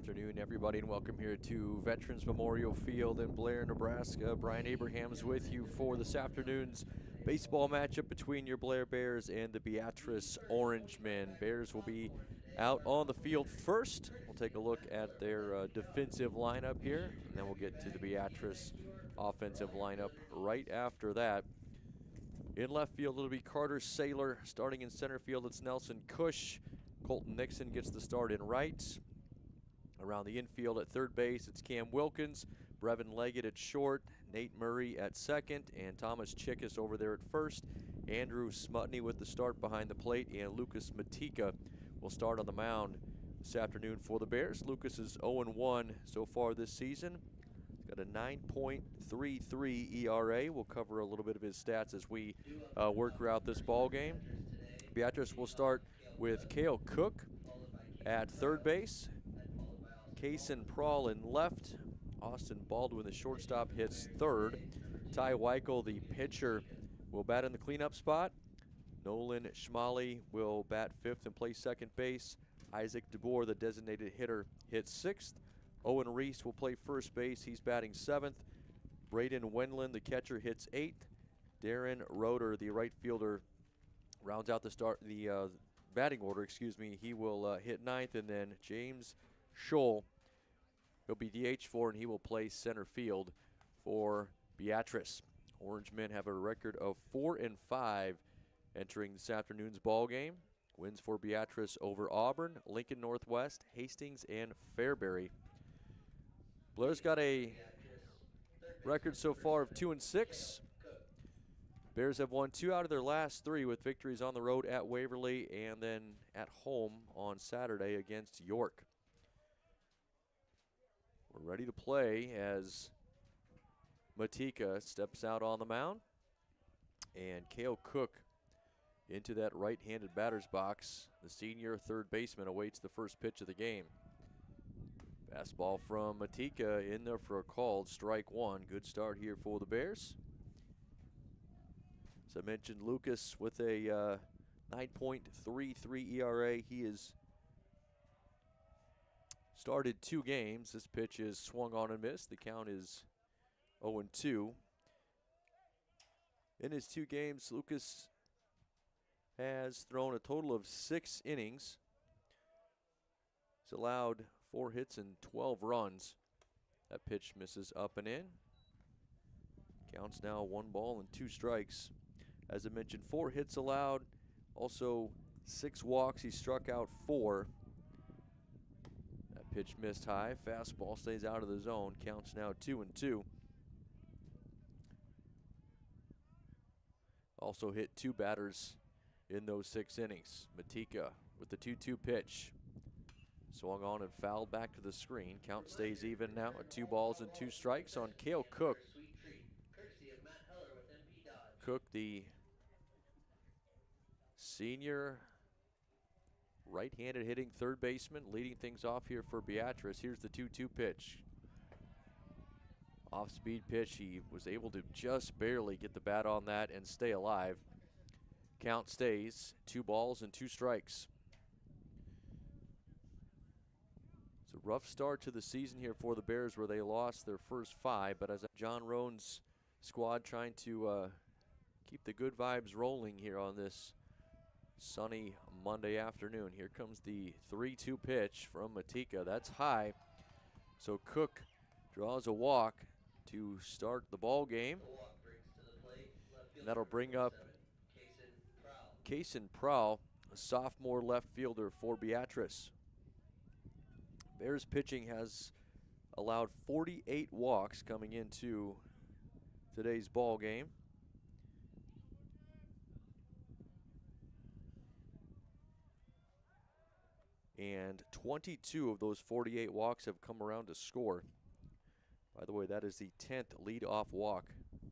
afternoon, everybody, and welcome here to Veterans Memorial Field in Blair, Nebraska. Brian Abrahams with you for this afternoon's baseball matchup between your Blair Bears and the Beatrice Orangemen. Bears will be out on the field first. We'll take a look at their defensive lineup here, and then we'll get to the Beatrice offensive lineup right after that. In left field, it'll be Carter Saylor. Starting in center field, it's Nelson Cush. Colton Nixon gets the start in right. Around the infield at third base, it's Cam Wilkins, Brevin Leggett at short, Nate Murray at second, and Thomas Chickus over there at first. Andrew Smutney with the start behind the plate, and Lucas Matika will start on the mound this afternoon for the Bears. Lucas is 0-1 so far this season. He's got a 9.33 ERA. We'll cover a little bit of his stats as we work throughout this ball game. Beatrice will start with Cale Cook at third base. Kaysen Prawl in left. Austin Baldwin, the shortstop, hits third. Ty Weichel, the pitcher, will bat in the cleanup spot. Nolan Schmalley will bat fifth and play second base. Isaac DeBoer, the designated hitter, hits sixth. Owen Reese will play first base. He's batting seventh. Braden Wendland, the catcher, hits eighth. Darren Roeder, the right fielder, rounds out the batting order. He will hit ninth, and then James Scholl, he'll be DH for, and he will play center field for Beatrice. Orangemen have a record of 4-5 entering this afternoon's ball game. Wins for Beatrice over Auburn, Lincoln Northwest, Hastings, and Fairbury. Blair's got a record so far of 2-6. Bears have won 2 out of their last 3 with victories on the road at Waverly and then at home on Saturday against York. We're ready to play as Matika steps out on the mound, and Cale Cook into that right-handed batter's box. The senior third baseman awaits the first pitch of the game. Fastball from Matika in there for a called strike one. Good start here for the Bears. As I mentioned, Lucas with a 9.33 ERA. He has started 2 games. This pitch is swung on and missed. The count is 0-2. In his 2 games, Lucas has thrown a total of 6 innings. He's allowed 4 hits and 12 runs. That pitch misses up and in. Counts now 1 ball and 2 strikes. As I mentioned, 4 hits allowed, also 6 walks. He struck out 4. That pitch missed high. Fastball stays out of the zone. Counts now 2-2. Also hit 2 batters in those 6 innings. Matika with the 2-2 pitch. Swung on and fouled back to the screen. Count stays even now at 2 balls and 2 strikes on Cale Cook. Cook, the senior right-handed hitting third baseman, leading things off here for Beatrice. Here's the 2-2 pitch. Off-speed pitch. He was able to just barely get the bat on that and stay alive. Count stays 2 balls and 2 strikes. It's a rough start to the season here for the Bears, where they lost their first 5, but as John Roan's squad trying to keep the good vibes rolling here on this sunny Monday afternoon. Here comes the 3-2 pitch from Matika. That's high. So Cook draws a walk to start the ball game. And that'll bring up Kaysen Prawl, a sophomore left fielder for Beatrice. Bears pitching has allowed 48 walks coming into today's ball game. And 22 of those 48 walks have come around to score. By the way, that is the 10th leadoff walk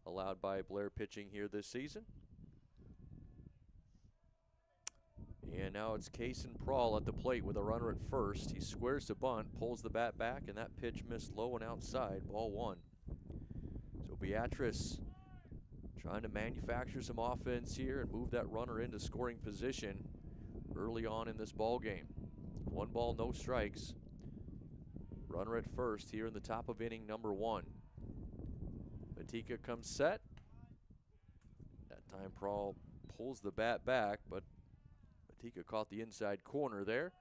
allowed by Blair pitching here this season. And now it's Kaysen Prawl at the plate with a runner at first. He squares to bunt, pulls the bat back, and that pitch missed low and outside, ball 1. So Beatrice trying to manufacture some offense here and move that runner into scoring position early on in this ball game. 1 ball, no strikes. Runner at first here in the top of inning number 1. Matika comes set. That time Prawl pulls the bat back, but Matika caught the inside corner there.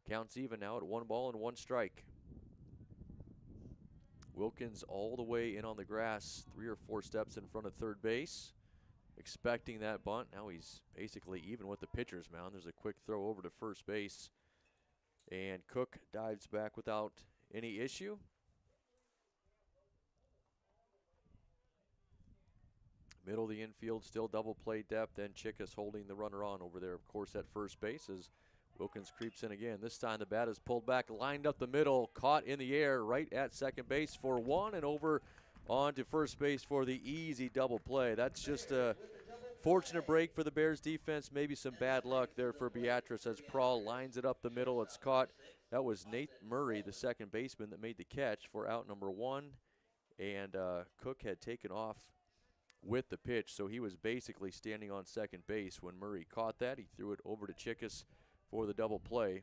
Counts even now at 1 ball and 1 strike. Wilkins all the way in on the grass, 3 or 4 steps in front of third base, expecting that bunt. Now he's basically even with the pitcher's mound. There's a quick throw over to first base, and Cook dives back without any issue. Middle of the infield, still double play depth, and Chickas holding the runner on over there, of course, at first base as Wilkins creeps in again. This time the bat is pulled back, lined up the middle, caught in the air right at second base for 1, and over on to first base for the easy double play. That's just a fortunate break for the Bears defense. Maybe some bad luck there for Beatrice as Prawl lines it up the middle. It's caught. That was Nate Murray, the second baseman, that made the catch for out number 1. And Cook had taken off with the pitch, so he was basically standing on second base when Murray caught that. He threw it over to Chickas for the double play.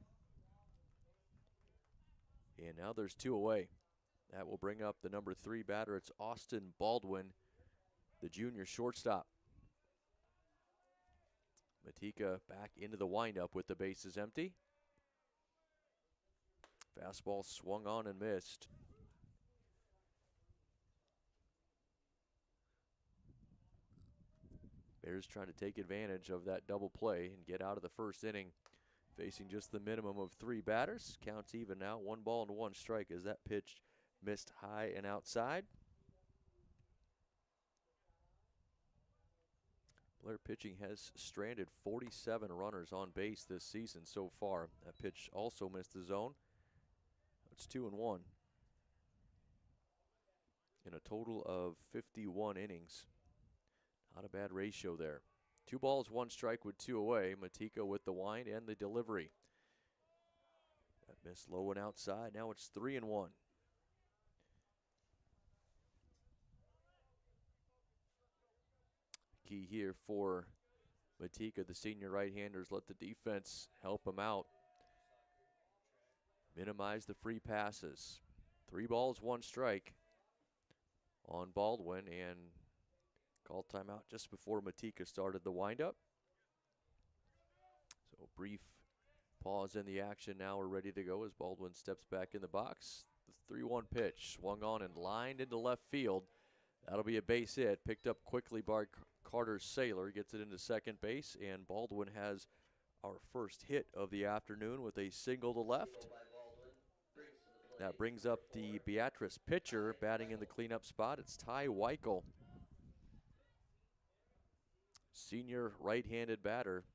And now there's 2 away. That will bring up the number 3 batter. It's Austin Baldwin, the junior shortstop. Matika back into the windup with the bases empty. Fastball swung on and missed. Bears trying to take advantage of that double play and get out of the first inning, facing just the minimum of 3 batters. Counts even now, 1 ball and 1 strike as that pitch missed high and outside. Blair pitching has stranded 47 runners on base this season so far. That pitch also missed the zone. It's 2-1 in a total of 51 innings. Not a bad ratio there. 2 balls, 1 strike with 2 away. Matika with the wind and the delivery. That missed low and outside. Now it's 3-1. Key here for Matika, the senior right-handers, let the defense help him out. Minimize the free passes. 3 balls, 1 strike on Baldwin, and called timeout just before Matika started the windup. So brief pause in the action. Now we're ready to go as Baldwin steps back in the box. The 3-1 pitch swung on and lined into left field. That'll be a base hit. Picked up quickly by Carter Saylor. Gets it into second base, and Baldwin has our first hit of the afternoon with a single to left. That brings up the Beatrice pitcher batting in the cleanup spot. It's Ty Weichel, senior right-handed batter.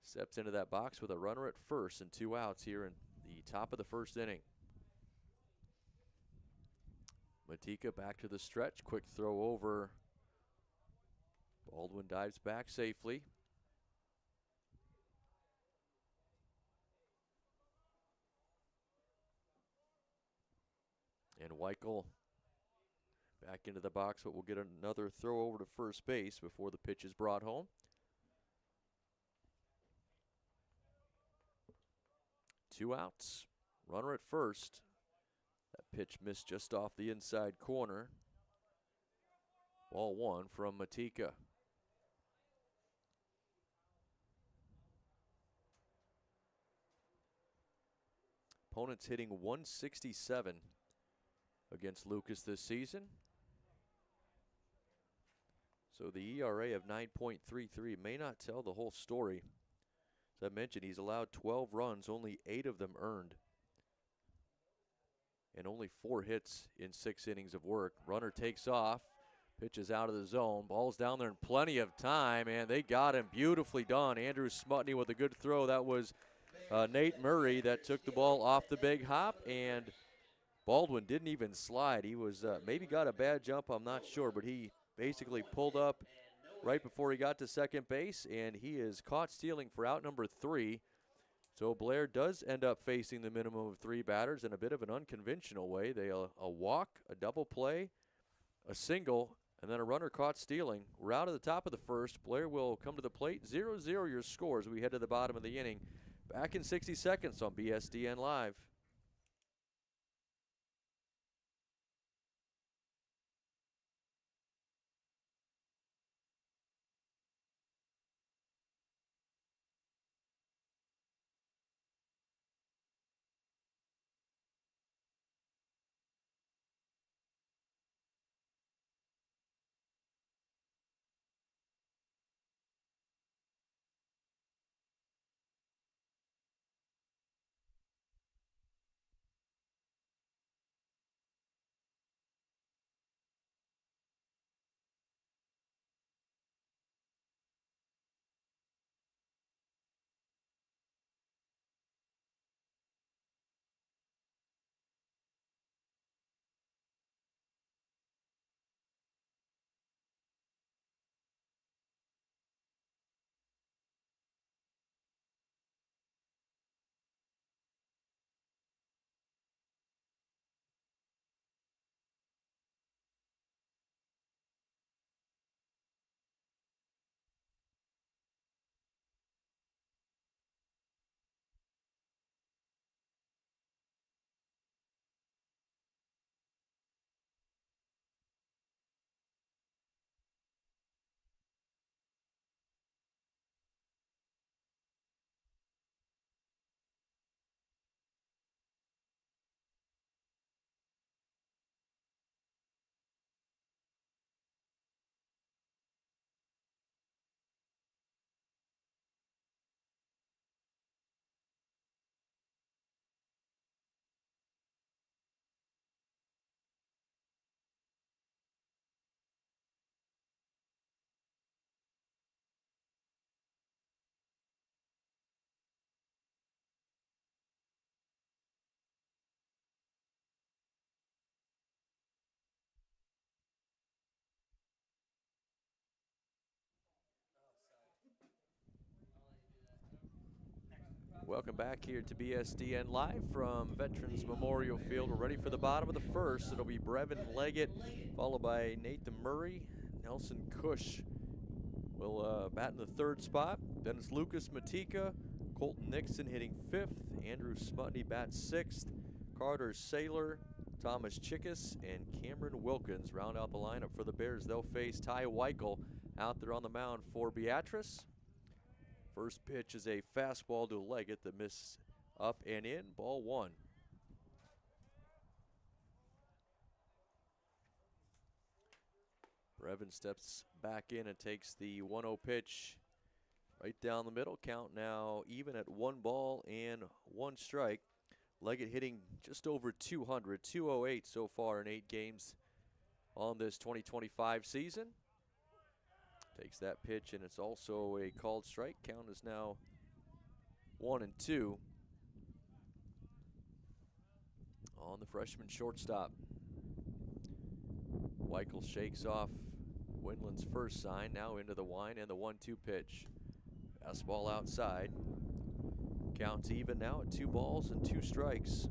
Steps into that box with a runner at first and 2 outs here in the top of the first inning. Matika back to the stretch. Quick throw over. Baldwin dives back safely. And Weichel back into the box, but we'll get another throw over to first base before the pitch is brought home. Two outs. Runner at first. That pitch missed just off the inside corner. Ball 1 from Matika. Opponents hitting 167 against Lucas this season. So the ERA of 9.33 may not tell the whole story. As I mentioned, he's allowed 12 runs, only 8 of them earned. And only 4 hits in 6 innings of work. Runner takes off, pitches out of the zone, ball's down there in plenty of time, and they got him. Beautifully done. Andrew Smutney with a good throw. That was Nate Murray that took the ball off the big hop, and Baldwin didn't even slide. He was maybe got a bad jump, I'm not sure, but he basically pulled up right before he got to second base, and he is caught stealing for out number 3. So Blair does end up facing the minimum of 3 batters in a bit of an unconventional way. They a walk, a double play, a single, and then a runner caught stealing. We're out of the top of the first. Blair will come to the plate. 0-0 your scores as we head to the bottom of the inning. Back in 60 seconds on BSDN Live. Welcome back here to BSDN Live from Veterans Memorial Field. We're ready for the bottom of the first. It'll be Brevin Leggett, followed by Nathan Murray. Nelson Cush will bat in the third spot. Then it's Lucas Matika, Colton Nixon hitting fifth. Andrew Smutney bats sixth. Carter Saylor, Thomas Chickus, and Cameron Wilkins round out the lineup for the Bears. They'll face Ty Weichel out there on the mound for Beatrice. First pitch is a fastball to Leggett that misses up and in, ball one. Brevin steps back in and takes the 1-0 pitch right down the middle. Count now even at 1 ball and 1 strike. Leggett hitting just over 200, 208 so far in 8 games on this 2025 season. Takes that pitch, and it's also a called strike. Count is now 1-2 on the freshman shortstop. Weichel shakes off Windland's first sign, now into the wind, and the 1-2 pitch. Fastball outside. Counts even now at 2 balls and 2 strikes.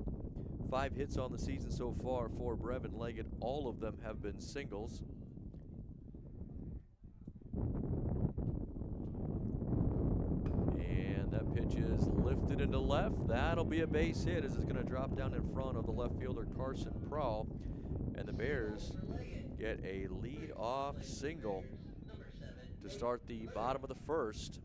5 hits on the season so far for Brevin Leggett. All of them have been singles. And that pitch is lifted into left. That'll be a base hit as it's going to drop down in front of the left fielder Carson Prowl. And the Bears get a lead-off single to start the bottom of the first.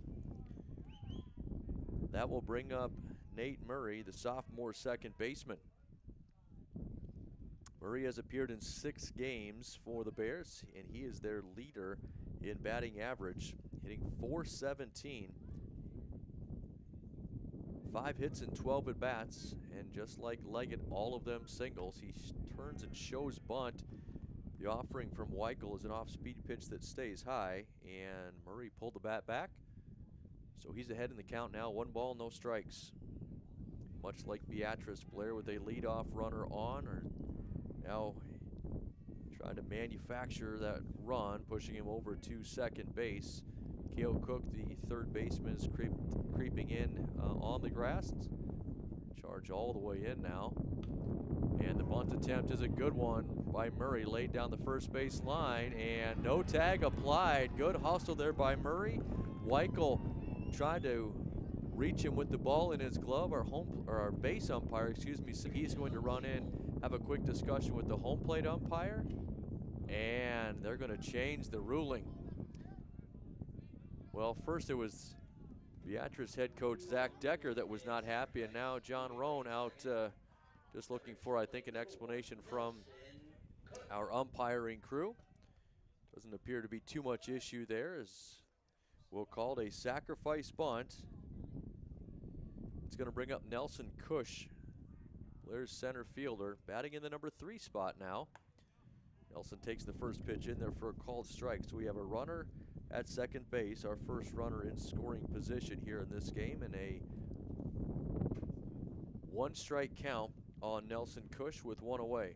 That will bring up Nate Murray, the sophomore second baseman. Murray has appeared in 6 games for the Bears, and he is their leader in batting average, hitting .417. 5 hits and 12 at-bats, and just like Leggett, all of them singles. He turns and shows bunt. The offering from Weichel is an off-speed pitch that stays high, and Murray pulled the bat back. So he's ahead in the count now, 1 ball, no strikes. Much like Beatrice, Blair with a leadoff runner on, or now trying to manufacture that run, pushing him over to second base. Cale Cook, the third baseman, is creeping in on the grass. Charge all the way in now. And the bunt attempt is a good one by Murray, laid down the first base line, and no tag applied. Good hustle there by Murray. Weichel tried to reach him with the ball in his glove. Our base umpire, excuse me, so he's going to run in, have a quick discussion with the home plate umpire, and they're going to change the ruling. Well, first it was Beatrice head coach Zach Decker that was not happy, and now John Roan out just looking for, I think, an explanation from our umpiring crew. Doesn't appear to be too much issue there, as we'll call it a sacrifice bunt. It's going to bring up Nelson Cush, Blair's center fielder, batting in the number 3 spot now. Nelson takes the first pitch in there for a called strike. So we have a runner at second base, our first runner in scoring position here in this game, and a 1-strike count on Nelson Cush with 1 away.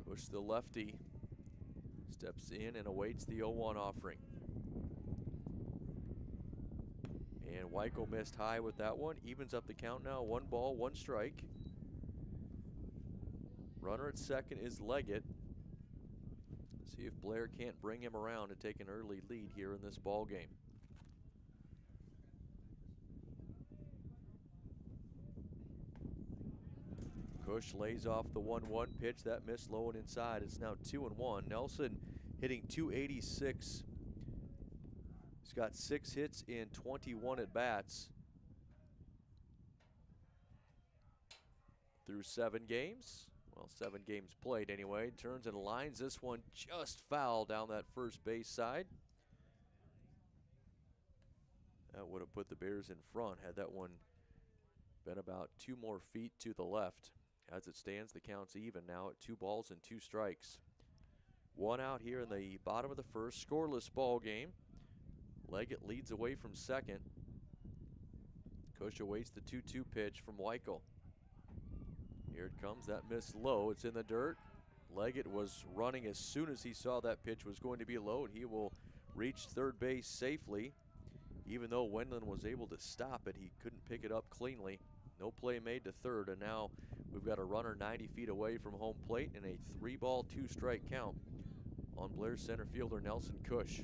Cush, the lefty, steps in and awaits the 0-1 offering. And Weichel missed high with that one. Evens up the count now. 1 ball, 1 strike. Runner at second is Leggett. See if Blair can't bring him around to take an early lead here in this ball game. Cush lays off the 1-1 pitch. That missed low and inside. It's now 2-1. Nelson hitting .286. He's got 6 hits in 21 at-bats through 7 games. Well, 7 games played anyway. Turns and lines this one just foul down that first base side. That would have put the Bears in front had that one been about 2 more feet to the left. As it stands, the count's even now at 2 balls and 2 strikes. 1 out here in the bottom of the first. Scoreless ball game. Leggett leads away from second. Cush awaits the 2-2 pitch from Weichel. Here it comes, that missed low. It's in the dirt. Leggett was running as soon as he saw that pitch was going to be low, and he will reach third base safely. Even though Wendland was able to stop it, he couldn't pick it up cleanly. No play made to third, and now we've got a runner 90 feet away from home plate and a 3-ball, 2-strike count on Blair center fielder Nelson Cush.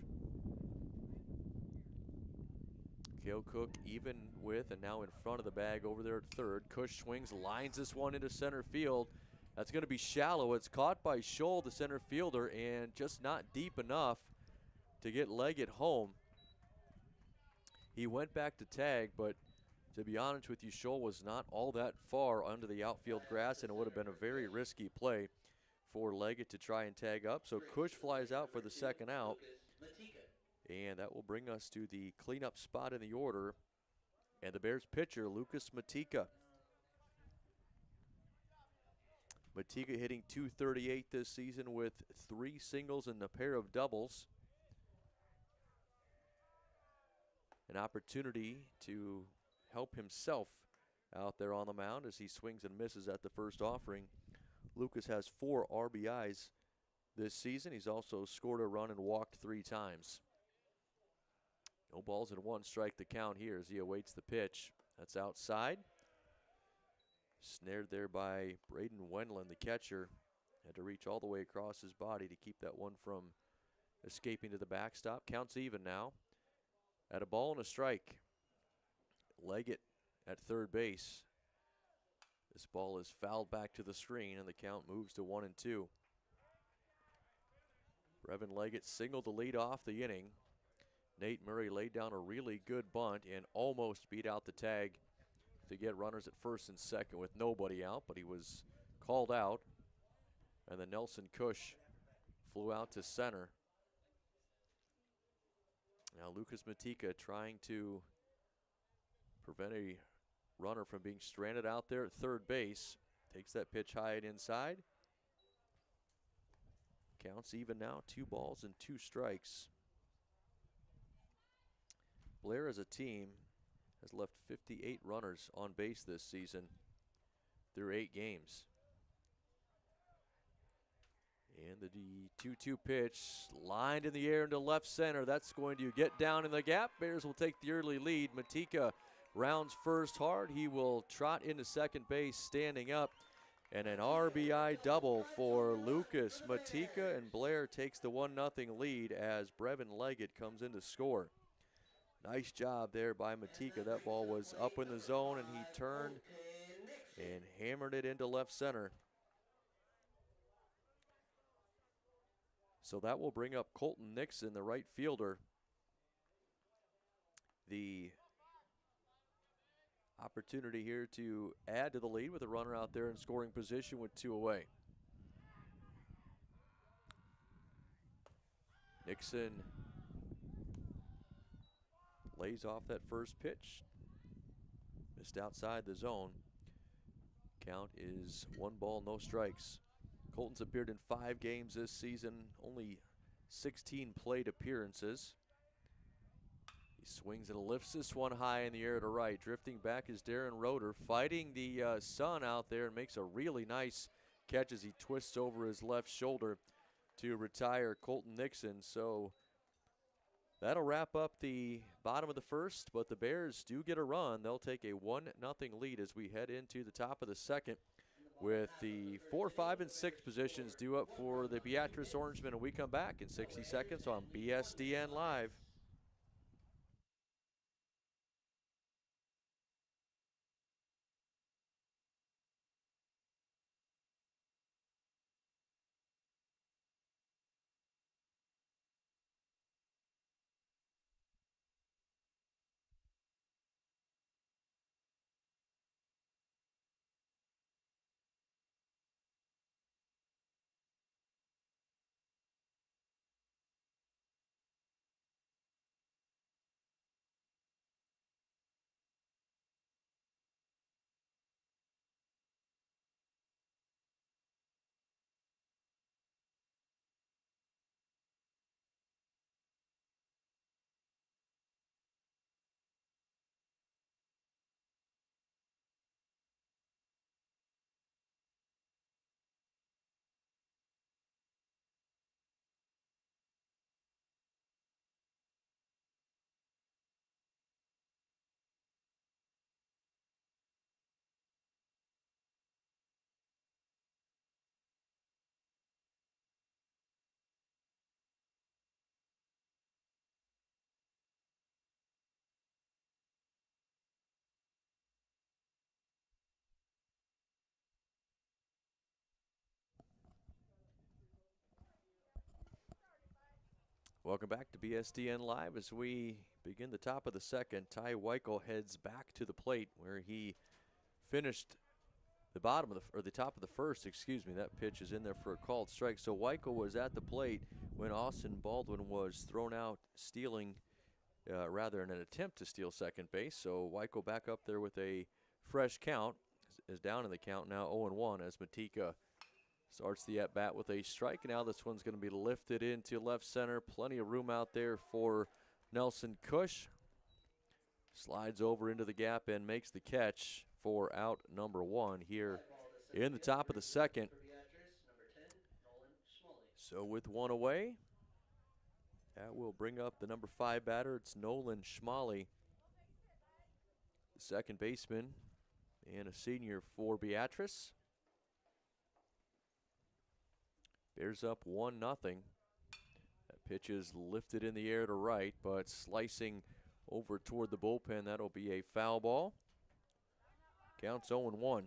Kale Cook even with and now in front of the bag over there at third. Cush swings, lines this one into center field. That's going to be shallow. It's caught by Scholl, the center fielder, and just not deep enough to get Leggett home. He went back to tag, but to be honest with you, Scholl was not all that far under the outfield grass, and it would have been a very risky play for Leggett to try and tag up. So Cush flies out for the second out, and that will bring us to the cleanup spot in the order, and the Bears pitcher, Lucas Matika. Matika hitting .238 this season with 3 singles and a pair of doubles. An opportunity to help himself out there on the mound as he swings and misses at the first offering. Lucas has 4 RBIs this season. He's also scored a run and walked 3 times. No balls and 1 strike the count here as he awaits the pitch. That's outside. Snared there by Braden Wendland, the catcher. Had to reach all the way across his body to keep that one from escaping to the backstop. Counts even now at a ball and a strike. Leggett at third base. This ball is fouled back to the screen, and the count moves to 1-2. Brevin Leggett singled the lead off the inning. Nate Murray laid down a really good bunt and almost beat out the tag to get runners at first and second with nobody out, but he was called out. And then Nelson Cush flew out to center. Now Lucas Matika trying to prevent a runner from being stranded out there at third base. Takes that pitch high and inside. Counts even now, 2 balls and 2 strikes. Blair as a team has left 58 runners on base this season through 8 games. And the 2-2 pitch lined in the air into left center. That's going to get down in the gap. Bears will take the early lead. Matika rounds first hard. He will trot into second base standing up. And an RBI double for Lucas Matika, and Blair takes the 1-0 lead as Brevin Leggett comes in to score. Nice job there by Matika. That ball was up in the zone, and he turned and hammered it into left center. So that will bring up Colton Nixon, the right fielder. The opportunity here to add to the lead with a runner out there in scoring position with 2 away. Nixon lays off that first pitch. Missed outside the zone. Count is 1 ball, no strikes. Colton's appeared in 5 games this season, only 16 plate appearances. He swings and lifts this one high in the air to right. Drifting back is Darren Roeder, fighting the sun out there, and makes a really nice catch as he twists over his left shoulder to retire Colton Nixon. So that'll wrap up the bottom of the first, but the Bears do get a run. They'll take a 1-0 lead as we head into the top of the second, with the 4, 5, and 6 positions due up for the Beatrice Orangemen. And we come back in 60 seconds on BSDN Live. Welcome back to BSDN Live as we begin the top of the second. Ty Weichel heads back to the plate where he finished the top of the first, excuse me. That pitch is in there for a called strike. So Weichel was at the plate when Austin Baldwin was thrown out stealing, rather in an attempt to steal second base. So Weichel back up there with a fresh count, is down in the count now 0-1 as Matika starts the at-bat with a strike. Now this one's going to be lifted into left center. Plenty of room out there for Nelson Cush. Slides over into the gap and makes the catch for out number 1 here in the top of the second. So with 1 away, that will bring up the number 5 batter. It's Nolan Schmalley, the second baseman and a senior for Beatrice. Bears up 1-0. That pitch is lifted in the air to right, but slicing over toward the bullpen. That'll be a foul ball. Counts 0-1.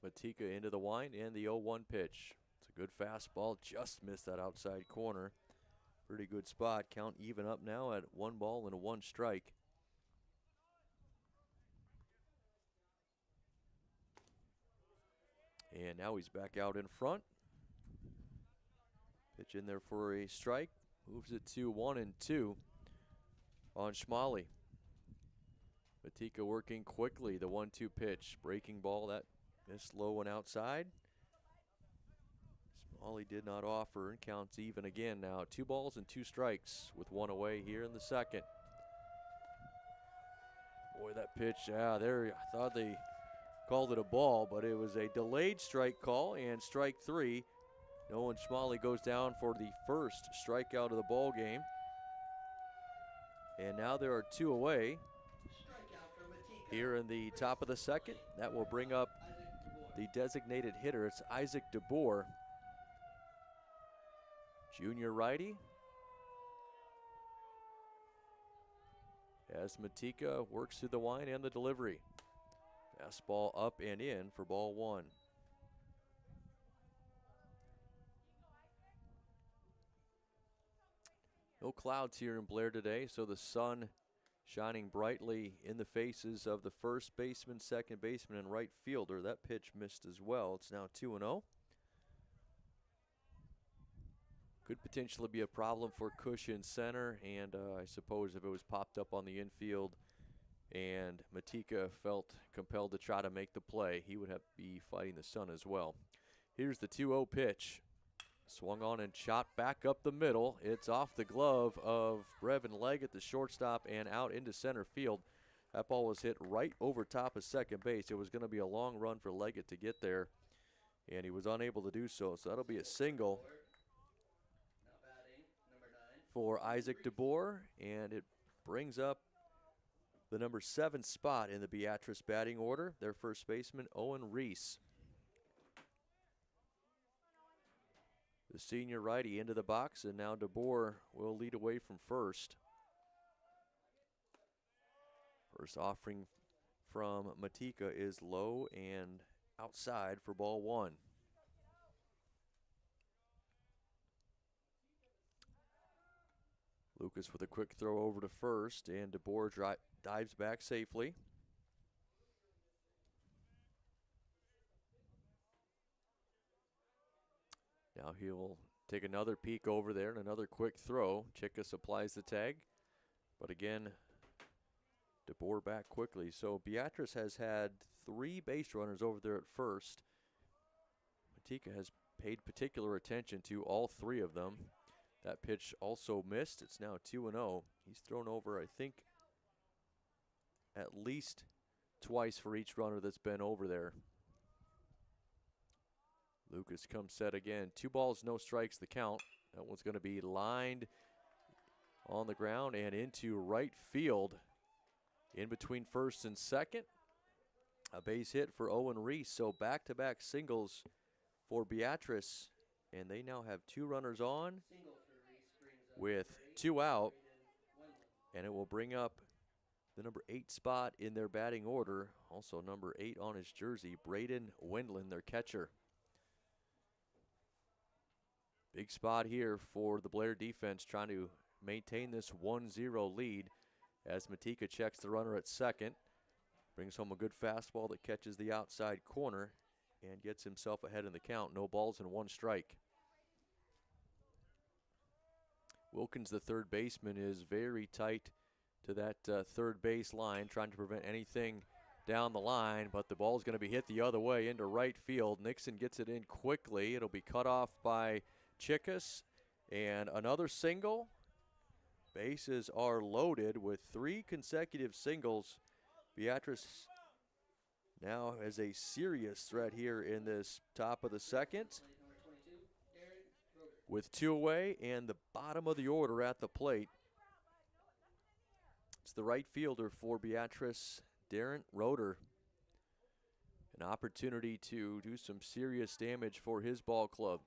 Matika into the wind and the 0-1 pitch. It's a good fastball, just missed that outside corner. Pretty good spot. Count even up now at 1 ball and a 1 strike. And now he's back out in front. Pitch in there for a strike. Moves it to 1-2 on Schmalley. Matika working quickly. The 1-2 pitch. Breaking ball. That missed low and outside. Schmalley did not offer and counts even again now. 2 balls and 2 strikes with 1 away here in the second. Boy, that pitch, there, I thought they called it a ball, but it was a delayed strike call, and strike 3. Nolan Schmalley goes down for the first strikeout of the ball game. And now there are 2 away here in the top of the second. That will bring up the designated hitter. It's Isaac DeBoer, junior righty. As Matika works through the wind and the delivery. Fastball up and in for ball 1. No clouds here in Blair today, so the sun shining brightly in the faces of the first baseman, second baseman, and right fielder. That pitch missed as well. It's now 2-0. Could potentially be a problem for Cush in center, and I suppose if it was popped up on the infield and Matika felt compelled to try to make the play, he would have to be fighting the sun as well. Here's the 2-0 pitch. Swung on and shot back up the middle. It's off the glove of Brevin Leggett, the shortstop, and out into center field. That ball was hit right over top of second base. It was going to be a long run for Leggett to get there, and he was unable to do so. So that'll be a single for Isaac DeBoer, and it brings up the number 7 spot in the Beatrice batting order. Their first baseman, Owen Reese. The senior righty into the box, and now DeBoer will lead away from first. First offering from Matika is low and outside for ball 1. Lucas with a quick throw over to first, and DeBoer dives back safely. Now he'll take another peek over there and another quick throw. Chickas applies the tag, but again, DeBoer back quickly. So Beatrice has had 3 base runners over there at first. Matika has paid particular attention to all 3 of them. That pitch also missed. It's now 2-0. He's thrown over, I think, at least twice for each runner that's been over there. Lucas comes set again. 2 balls, no strikes, the count. That one's going to be lined on the ground and into right field. In between first and second. A base hit for Owen Reese. So back-to-back singles for Beatrice. And they now have 2 runners on with 2 out. And it will bring up the number 8 spot in their batting order. Also number 8 on his jersey, Braden Wendland, their catcher. Big spot here for the Blair defense, trying to maintain this 1-0 lead as Matika checks the runner at second. Brings home a good fastball that catches the outside corner and gets himself ahead in the count. No balls and 1 strike. Wilkins, the third baseman, is very tight to that third base line, trying to prevent anything down the line, but the ball's going to be hit the other way into right field. Nixon gets it in quickly. It'll be cut off by Chickas, and another single. Bases are loaded with 3 consecutive singles. Beatrice now has a serious threat here in this top of the second, with 2 away and the bottom of the order at the plate. It's the right fielder for Beatrice, Darren Roeder. An opportunity to do some serious damage for his ball club.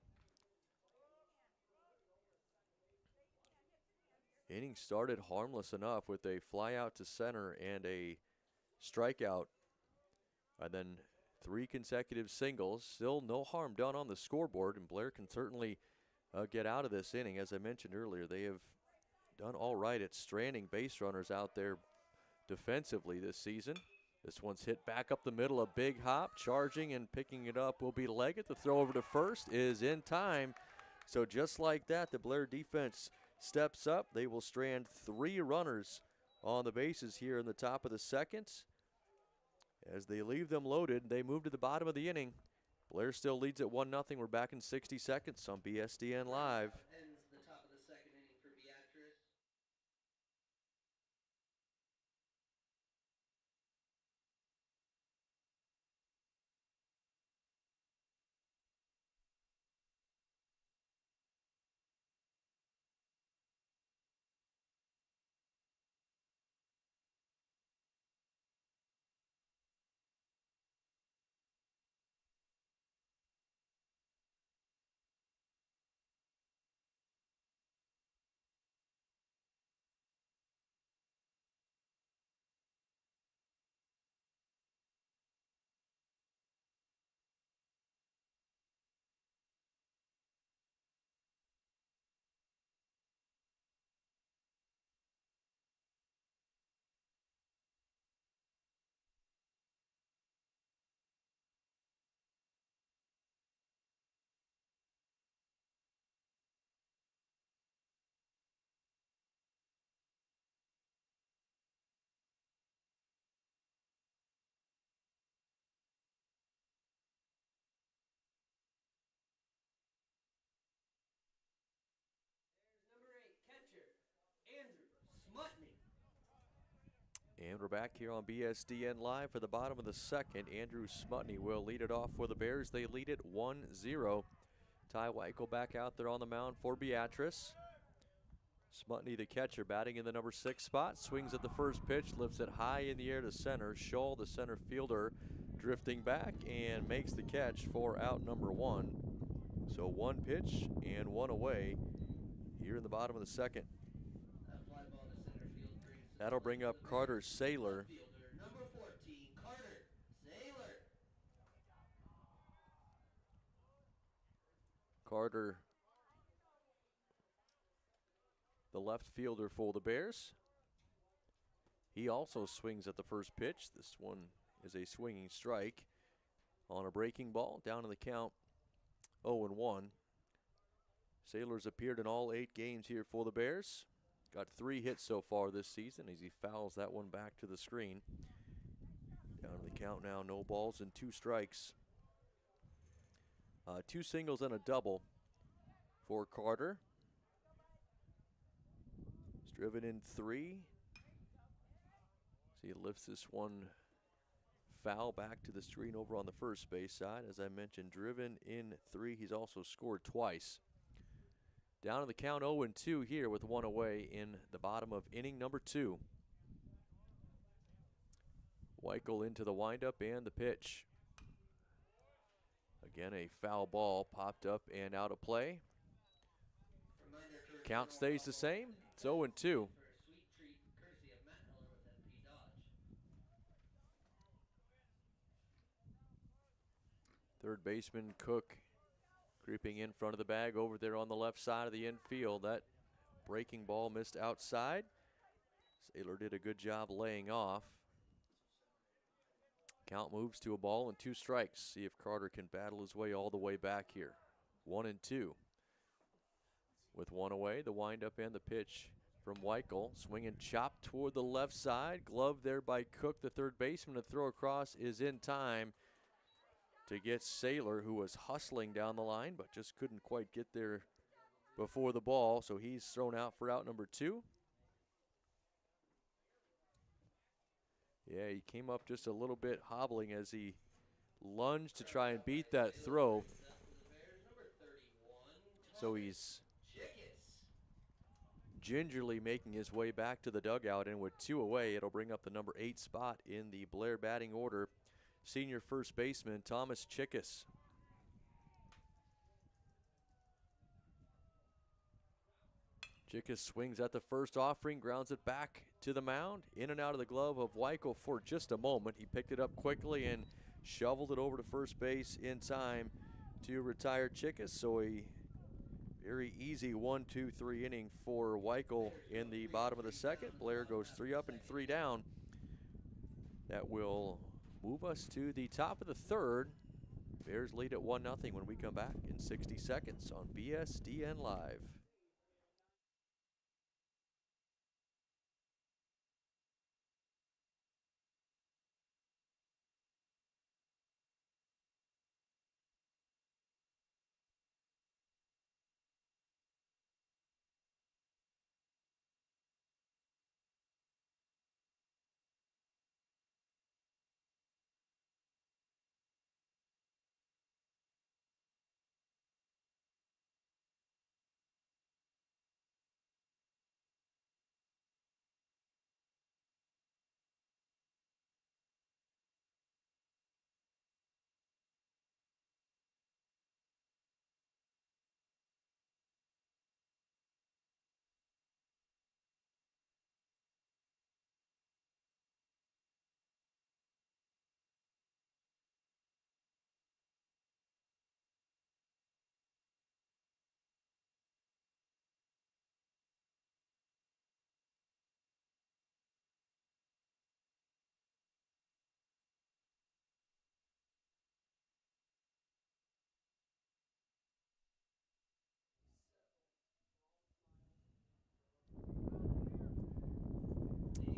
Inning started harmless enough with a fly out to center and a strikeout. And then 3 consecutive singles. Still no harm done on the scoreboard, and Blair can certainly get out of this inning. As I mentioned earlier, they have done all right at stranding base runners out there defensively this season. This one's hit back up the middle, a big hop, charging and picking it up will be Leggett. The throw over to first is in time. So just like that, the Blair defense steps up. They will strand 3 runners on the bases here in the top of the second. As they leave them loaded, they move to the bottom of the inning. Blair still leads at 1-0. We're back in 60 seconds on BSDN Live. Ends the top of the second inning for Beatrice. And we're back here on BSDN Live for the bottom of the second. Andrew Smutney will lead it off for the Bears. They lead it 1-0. Ty Weichel back out there on the mound for Beatrice. Smutney, the catcher, batting in the number 6 spot. Swings at the first pitch, lifts it high in the air to center. Scholl, the center fielder, drifting back and makes the catch for out number 1. So 1 pitch and 1 away here in the bottom of the second. That'll bring up Carter Saylor. Number 14, Carter Saylor. Carter, the left fielder for the Bears. He also swings at the first pitch. This one is a swinging strike on a breaking ball. Down in the count, 0-1. Saylor's appeared in all 8 games here for the Bears. Got 3 hits so far this season as he fouls that one back to the screen. Down to the count now, no balls and 2 strikes. 2 singles and a double for Carter. He's driven in 3. So he lifts this one foul back to the screen over on the first base side. As I mentioned, driven in 3. He's also scored twice. Down to the count, 0-2 here with 1 away in the bottom of inning number 2. Weichel into the windup and the pitch. Again, a foul ball popped up and out of play. Count stays the same. It's 0-2. Third baseman Cook creeping in front of the bag over there on the left side of the infield. That breaking ball missed outside. Saylor did a good job laying off. Count moves to a ball and 2 strikes. See if Carter can battle his way all the way back here. 1-2. With 1 away, the windup and the pitch from Weichel. Swing and chop toward the left side. Glove there by Cook, the third baseman. The throw across is in time to get Saylor, who was hustling down the line, but just couldn't quite get there before the ball. So he's thrown out for out number 2. Yeah, he came up just a little bit hobbling as he lunged to try and beat that throw. So he's gingerly making his way back to the dugout, and with 2 away, it'll bring up the number 8 spot in the Blair batting order. Senior first baseman Thomas Chickus. Chickus swings at the first offering, grounds it back to the mound, in and out of the glove of Weichel for just a moment. He picked it up quickly and shoveled it over to first base in time to retire Chickus. So a very easy 1-2-3 inning for Weichel in the bottom of the second. Blair goes 3 up and 3 down. That will move us to the top of the third. Bears lead at 1-0 when we come back in 60 seconds on BSDN Live.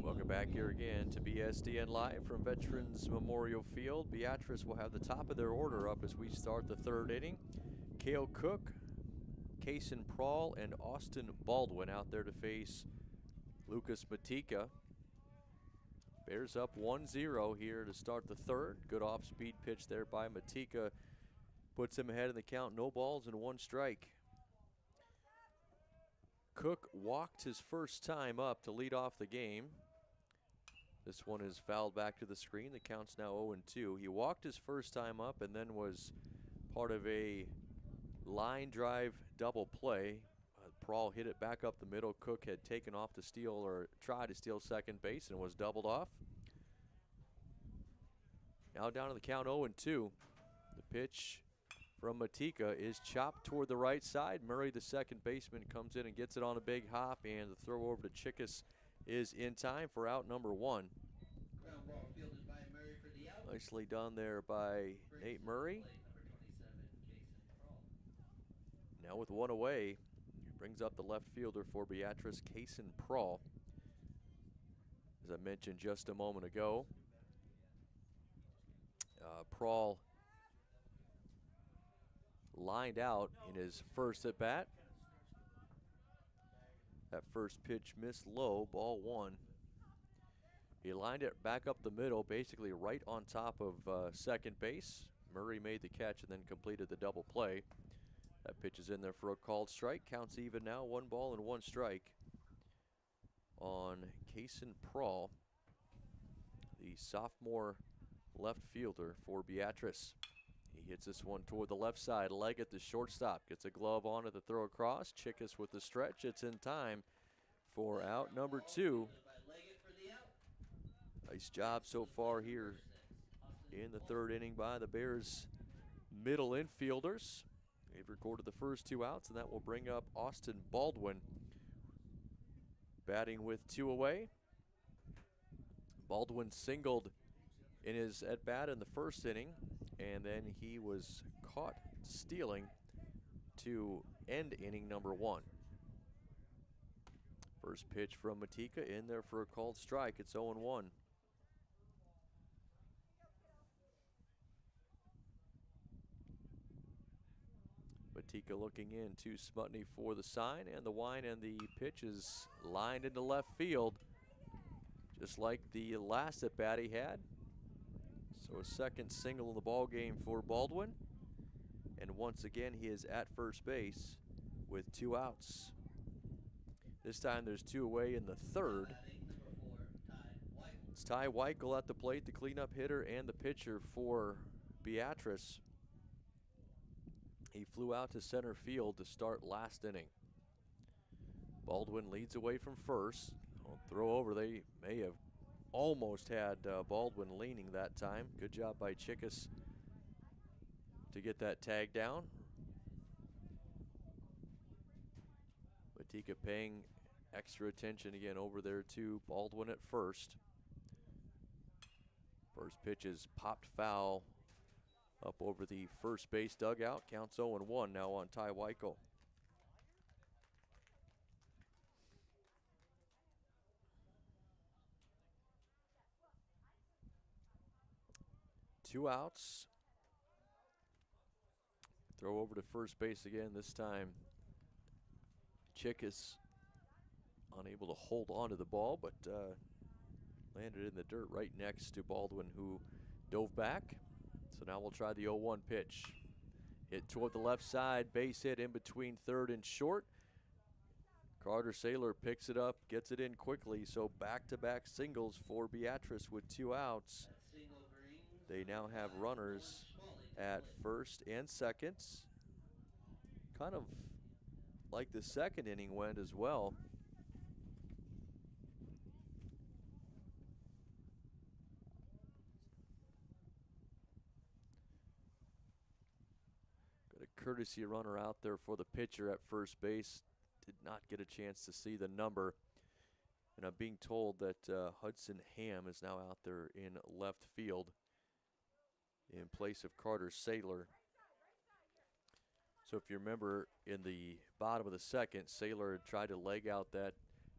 Welcome back here again to BSDN Live from Veterans Memorial Field. Beatrice will have the top of their order up as we start the third inning. Cale Cook, Kaysen Prawl, and Austin Baldwin out there to face Lucas Matika. Bears up 1-0 here to start the third. Good off-speed pitch there by Matika. Puts him ahead in the count. No balls and 1 strike. Cook walked his first time up to lead off the game. This one is fouled back to the screen. The count's now 0-2. He walked his first time up and then was part of a line drive double play. Prawl hit it back up the middle. Cook had taken off to steal, or tried to steal, second base and was doubled off. Now down to the count 0-2. The pitch from Matika is chopped toward the right side. Murray, the second baseman, comes in and gets it on a big hop, and the throw over to Chickus is in time for out number 1. Ground ball fielded by Murray for the out. Nicely done there by Nate Murray. Now with 1 away, brings up the left fielder for Beatrice, Kaysen Prawl. As I mentioned just a moment ago, Prawl lined out in his first at bat. That first pitch missed low, ball 1. He lined it back up the middle, basically right on top of second base. Murray made the catch and then completed the double play. That pitch is in there for a called strike. Counts even now, 1 ball and 1 strike on Kaysen Prawl, the sophomore left fielder for Beatrice. He hits this one toward the left side, leg at the shortstop, gets a glove on it, the throw across. Chickus with the stretch. It's in time for out number 2. Nice job so far here in the third inning by the Bears middle infielders. They've recorded the first 2 outs, and that will bring up Austin Baldwin batting with 2 away. Baldwin singled in his at-bat in the first inning, and then he was caught stealing to end inning number 1. First pitch from Matika in there for a called strike. It's 0-1. Matika looking in to Smutney for the sign, and the wind, and the pitch is lined into left field, just like the last at bat he had. So a second single in the ball game for Baldwin, and once again he is at first base with 2 outs. This time there's 2 away in the third. It's Ty Weichel at the plate, the cleanup hitter and the pitcher for Beatrice. He flew out to center field to start last inning. Baldwin leads away from first. Throw over, they may have almost had Baldwin leaning that time. Good job by Chickus to get that tag down. Matika paying extra attention again over there to Baldwin at first. First pitch is popped foul up over the first base dugout. Counts 0-1 now on Ty Weichel. Two outs. Throw over to first base again. This time Chick is unable to hold on to the ball, but landed in the dirt right next to Baldwin, who dove back. So now we'll try the 0-1 pitch. Hit toward the left side, base hit in between third and short. Carter Saylor picks it up, gets it in quickly, so back-to-back singles for Beatrice with 2 outs. They now have runners at first and second. Kind of like the second inning went as well. Got a courtesy runner out there for the pitcher at first base. Did not get a chance to see the number. And I'm being told that Hudson Ham is now out there in left field in place of Carter Saylor. So if you remember, in the bottom of the second, Saylor had tried to leg out that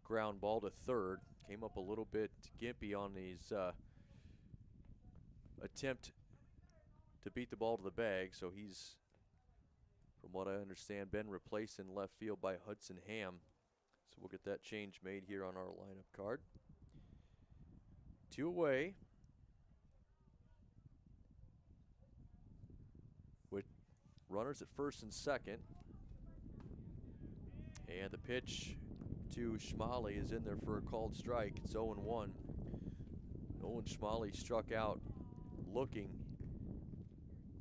ground ball to third. Came up a little bit gimpy on his attempt to beat the ball to the bag. So he's, from what I understand, been replaced in left field by Hudson Ham. So we'll get that change made here on our lineup card. 2 away. With runners at first and second. And the pitch to Schmalley is in there for a called strike. It's 0-1. Nolan Schmalley struck out looking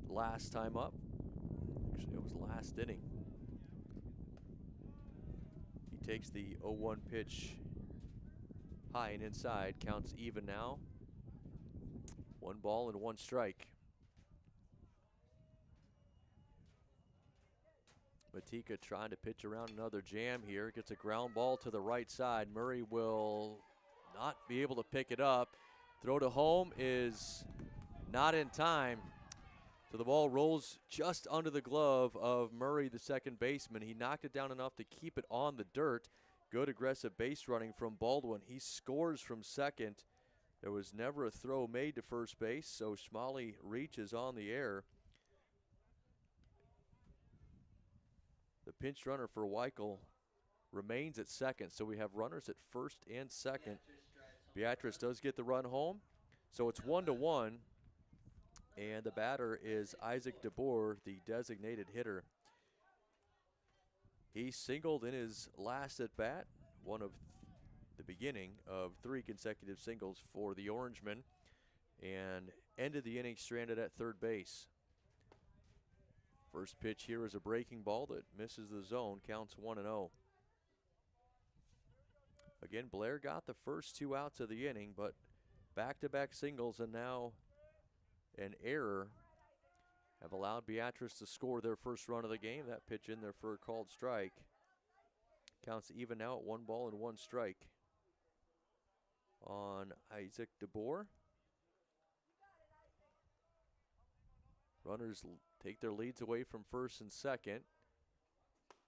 last time up. Actually, it was last inning. He takes the 0-1 pitch high and inside. Counts even now. 1 ball and 1 strike. Matika trying to pitch around another jam here. Gets a ground ball to the right side. Murray will not be able to pick it up. Throw to home is not in time. So the ball rolls just under the glove of Murray, the second baseman. He knocked it down enough to keep it on the dirt. Good aggressive base running from Baldwin. He scores from second. There was never a throw made to first base, so Schmalley reaches on the air. The pinch runner for Weichel remains at second, so we have runners at first and second. Beatrice does get the run home, so it's 1-1, and the batter is Isaac DeBoer, the designated hitter. He singled in his last at bat, one of the beginning of 3 consecutive singles for the Orangemen, and ended the inning stranded at third base. First pitch here is a breaking ball that misses the zone, counts 1-0. Again, Blair got the first 2 outs of the inning, but back-to-back singles and now an error have allowed Beatrice to score their first run of the game. That pitch in there for a called strike. Counts even now at 1 ball and 1 strike on Isaac DeBoer. Runners take their leads away from first and second.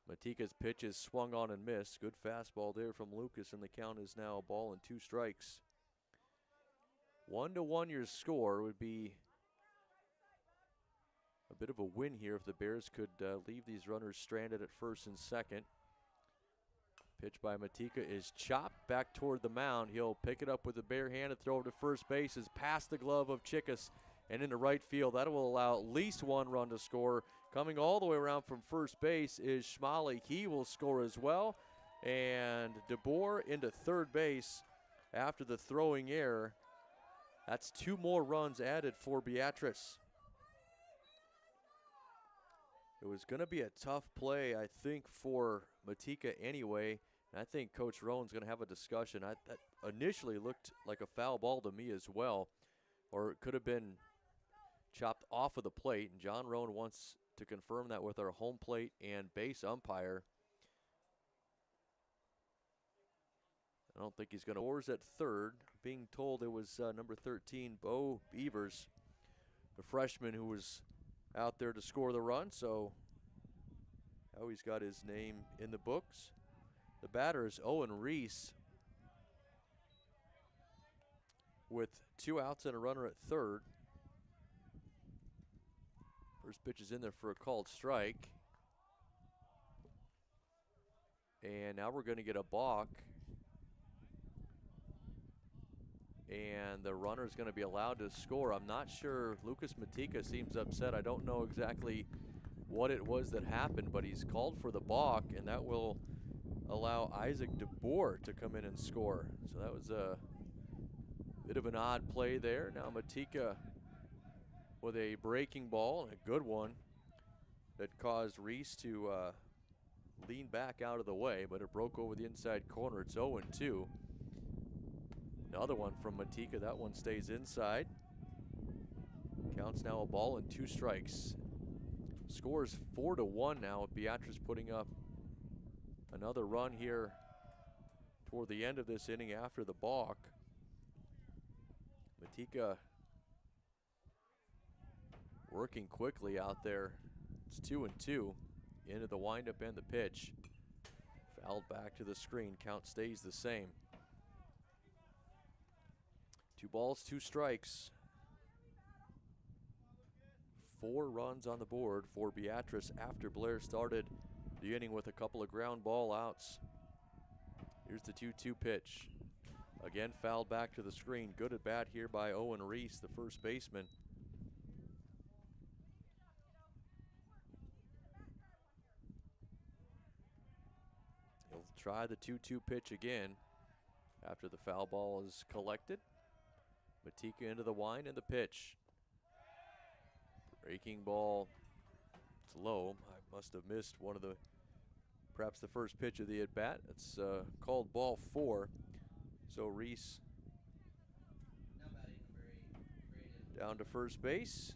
Matika's pitch is swung on and missed. Good fastball there from Lucas, and the count is now a ball and 2 strikes. 1-1 your score would be a bit of a win here if the Bears could leave these runners stranded at first and second. Pitch by Matika is chopped back toward the mound. He'll pick it up with the bare hand and throw it to first base. Is past the glove of Chickas and into right field. That will allow at least 1 run to score. Coming all the way around from first base is Schmale. He will score as well. And DeBoer into third base after the throwing error. That's 2 more runs added for Beatrice. It was going to be a tough play, I think, for Matika anyway. And I think Coach Rowan's going to have a discussion. That initially looked like a foul ball to me as well, or it could have been chopped off of the plate. And John Rowan wants to confirm that with our home plate and base umpire. I don't think he's going to. Oars at third. Being told it was number 13, Bo Beavers, the freshman who was out there to score the run. So now he's got his name in the books. The batter is Owen Reese with 2 outs and a runner at third. First pitch is in there for a called strike. And now we're going to get a balk. And the runner is going to be allowed to score. I'm not sure. Lucas Matika seems upset. I don't know exactly what it was that happened, but he's called for the balk, and that will allow Isaac DeBoer to come in and score. So that was a bit of an odd play there. Now Matika with a breaking ball, and a good one that caused Reese to lean back out of the way, but it broke over the inside corner. It's 0-2. Another one from Matika. That one stays inside. Counts now a ball and 2 strikes. Scores 4-1 now. Beatrice putting up another run here toward the end of this inning after the balk. Matika working quickly out there. It's 2-2 into the windup and the pitch. Fouled back to the screen. Count stays the same. 2 balls, 2 strikes. 4 runs on the board for Beatrice after Blair started the inning with a couple of ground ball outs. Here's the 2-2 pitch. Again fouled back to the screen. Good at bat here by Owen Reese, the first baseman. He'll try the 2-2 pitch again after the foul ball is collected. Matika into the wind and the pitch. Breaking ball. It's low. I must have missed one of the, perhaps the first pitch of the at-bat. It's called ball 4. So Reese down to first base.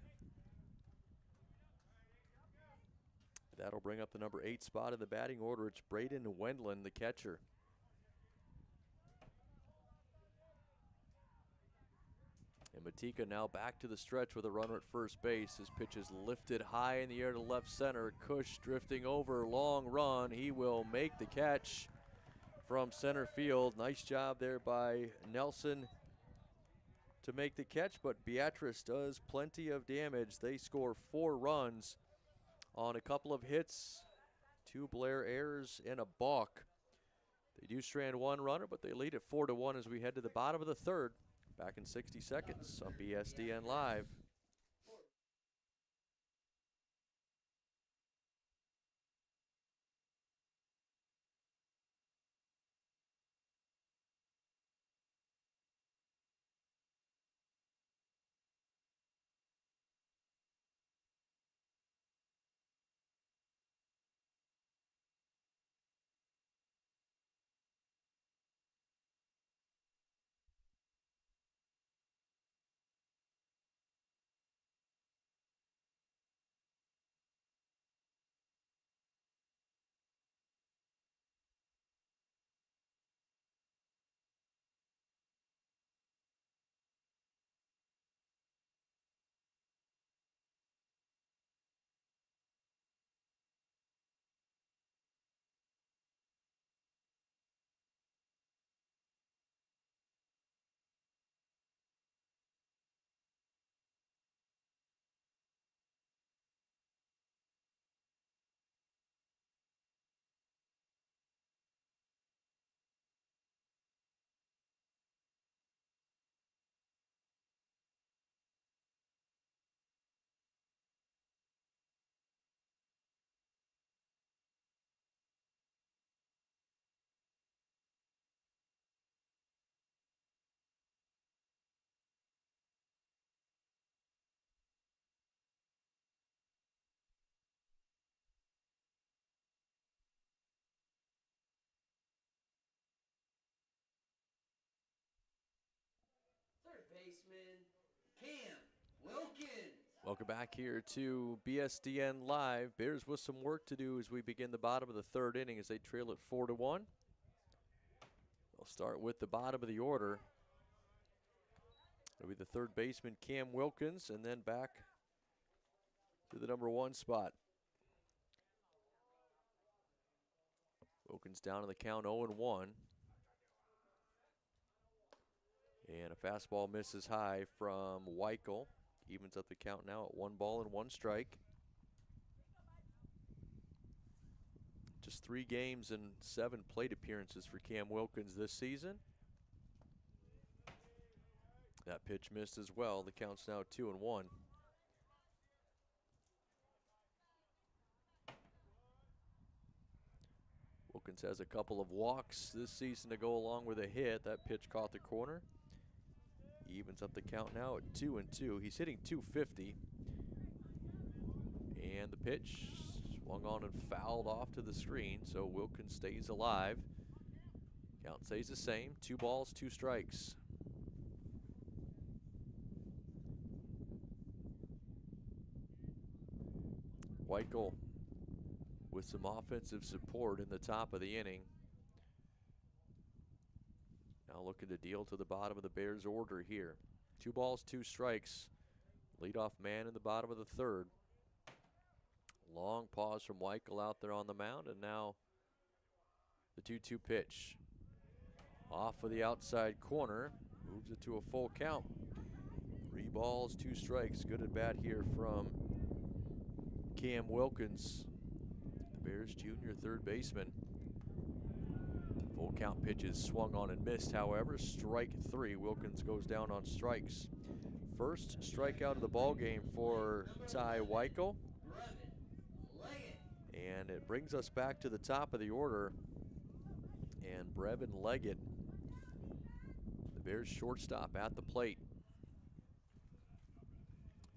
That'll bring up the number 8 spot in the batting order. It's Braden Wendland, the catcher. And Matika now back to the stretch with a runner at first base. His pitch is lifted high in the air to left center. Cush drifting over, long run. He will make the catch from center field. Nice job there by Nelson to make the catch, but Beatrice does plenty of damage. They score 4 runs on a couple of hits, 2 Blair errors, and a balk. They do strand 1 runner, but they lead at 4-1 as we head to the bottom of the third. Back in 60 seconds on BSDN Live. Welcome back here to BSDN Live. Bears with some work to do as we begin the bottom of the third inning as they trail it 4-1. They'll start with the bottom of the order. It'll be the third baseman, Cam Wilkins, and then back to the number 1 spot. Wilkins down in the count 0-1. And a fastball misses high from Weichel. Evens up the count now at 1 ball and 1 strike. Just 3 games and 7 plate appearances for Cam Wilkins this season. That pitch missed as well. The count's now 2-1. Wilkins has a couple of walks this season to go along with a hit. That pitch caught the corner. Evens up the count now at 2-2. He's hitting .250. And the pitch swung on and fouled off to the screen, so Wilkins stays alive. Count stays the same, 2 balls, 2 strikes. Weichel with some offensive support in the top of the inning. Now looking to deal to the bottom of the Bears' order here. 2 balls, 2 strikes. Leadoff man in the bottom of the third. Long pause from Weichel out there on the mound, and now the 2-2 pitch. Off of the outside corner, moves it to a full count. 3 balls, 2 strikes. Good at bat here from Cam Wilkins, the Bears' junior third baseman. Full count pitches swung on and missed, however. Strike 3. Wilkins goes down on strikes. First strikeout of the ball game for Ty Weichel. And it brings us back to the top of the order. And Brevin Leggett, the Bears shortstop, at the plate.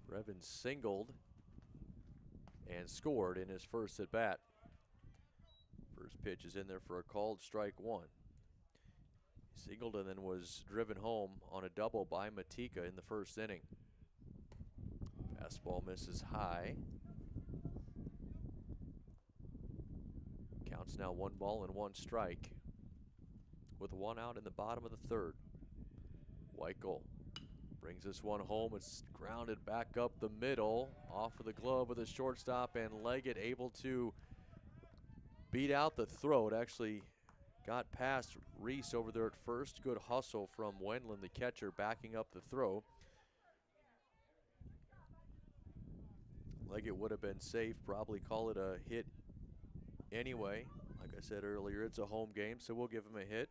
Brevin singled and scored in his first at bat. First pitch is in there for a called strike 1. Singled and then was driven home on a double by Matika in the first inning. Fastball misses high. Counts now 1 ball and 1 strike with 1 out in the bottom of the third. Weichel brings this one home. It's grounded back up the middle, off of the glove of the shortstop, and Leggett able to beat out the throw. It actually got past Reese over there at first. Good hustle from Wendland, the catcher, backing up the throw. Leggett would have been safe, probably call it a hit anyway. Like I said earlier, it's a home game, so we'll give him a hit.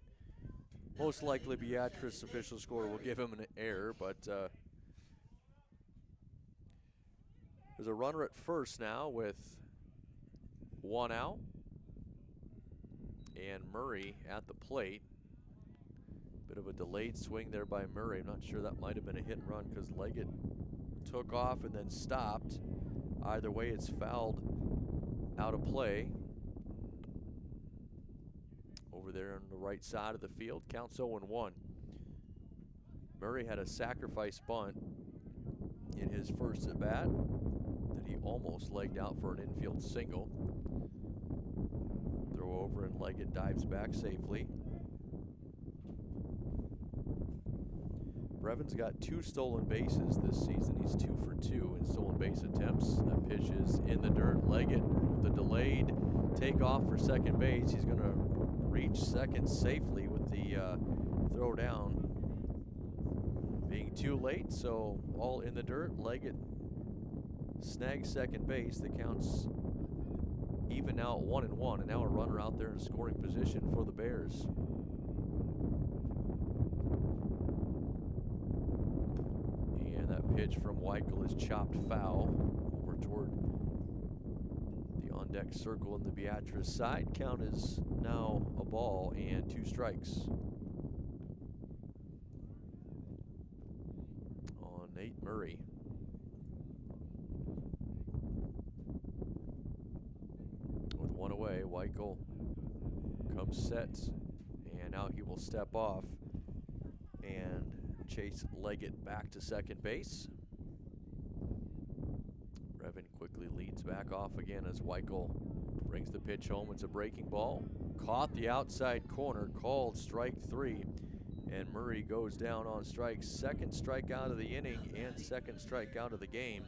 Most likely Beatrice official score will give him an error, but there's a runner at first now with 1 out. And Murray at the plate. Bit of a delayed swing there by Murray. I'm not sure that might have been a hit and run because Leggett took off and then stopped. Either way, it's fouled out of play. Over there on the right side of the field, counts 0-1. Murray had a sacrifice bunt in his first at bat that he almost legged out for an infield single. Throw over and Leggett dives back safely. Brevin's got 2 stolen bases this season. He's 2 for 2 in stolen base attempts. That pitch is in the dirt. Leggett with the delayed takeoff for second base. He's going to reach second safely with the throw down being too late, so all in the dirt. Leggett snags second base. The count's even now at 1-1, and now a runner out there in scoring position for the Bears. And that pitch from Weichel is chopped foul over toward the on-deck circle in the Beatrice side. Count is now a ball and 2 strikes on Nate Murray. With 1 away, Weichel comes set, and now he will step off and chase Leggett back to second base. Brevin quickly leads back off again as Weichel brings the pitch home. It's a breaking ball. Caught the outside corner, called strike 3. And Murray goes down on strikes. Second strikeout of the inning and second strikeout of the game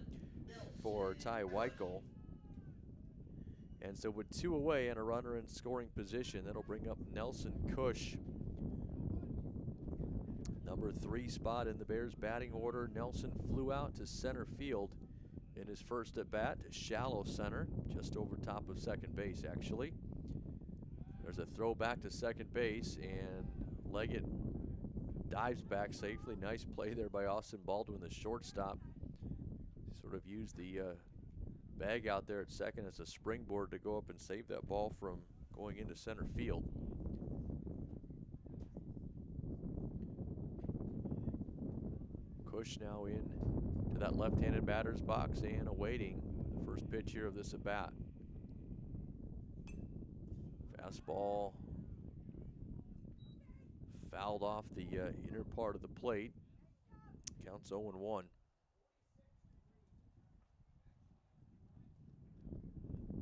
for Ty Weichel. And so with 2 away and a runner in scoring position, that'll bring up Nelson Cush. Number 3 spot in the Bears batting order. Nelson flew out to center field in his first at bat, shallow center, just over top of second base actually. There's a throw back to second base, and Leggett dives back safely. Nice play there by Austin Baldwin, the shortstop. Sort of used the bag out there at second as a springboard to go up and save that ball from going into center field. Cush now in to that left-handed batter's box and awaiting the first pitch here of this at bat. Fastball fouled off the inner part of the plate. Counts 0-1.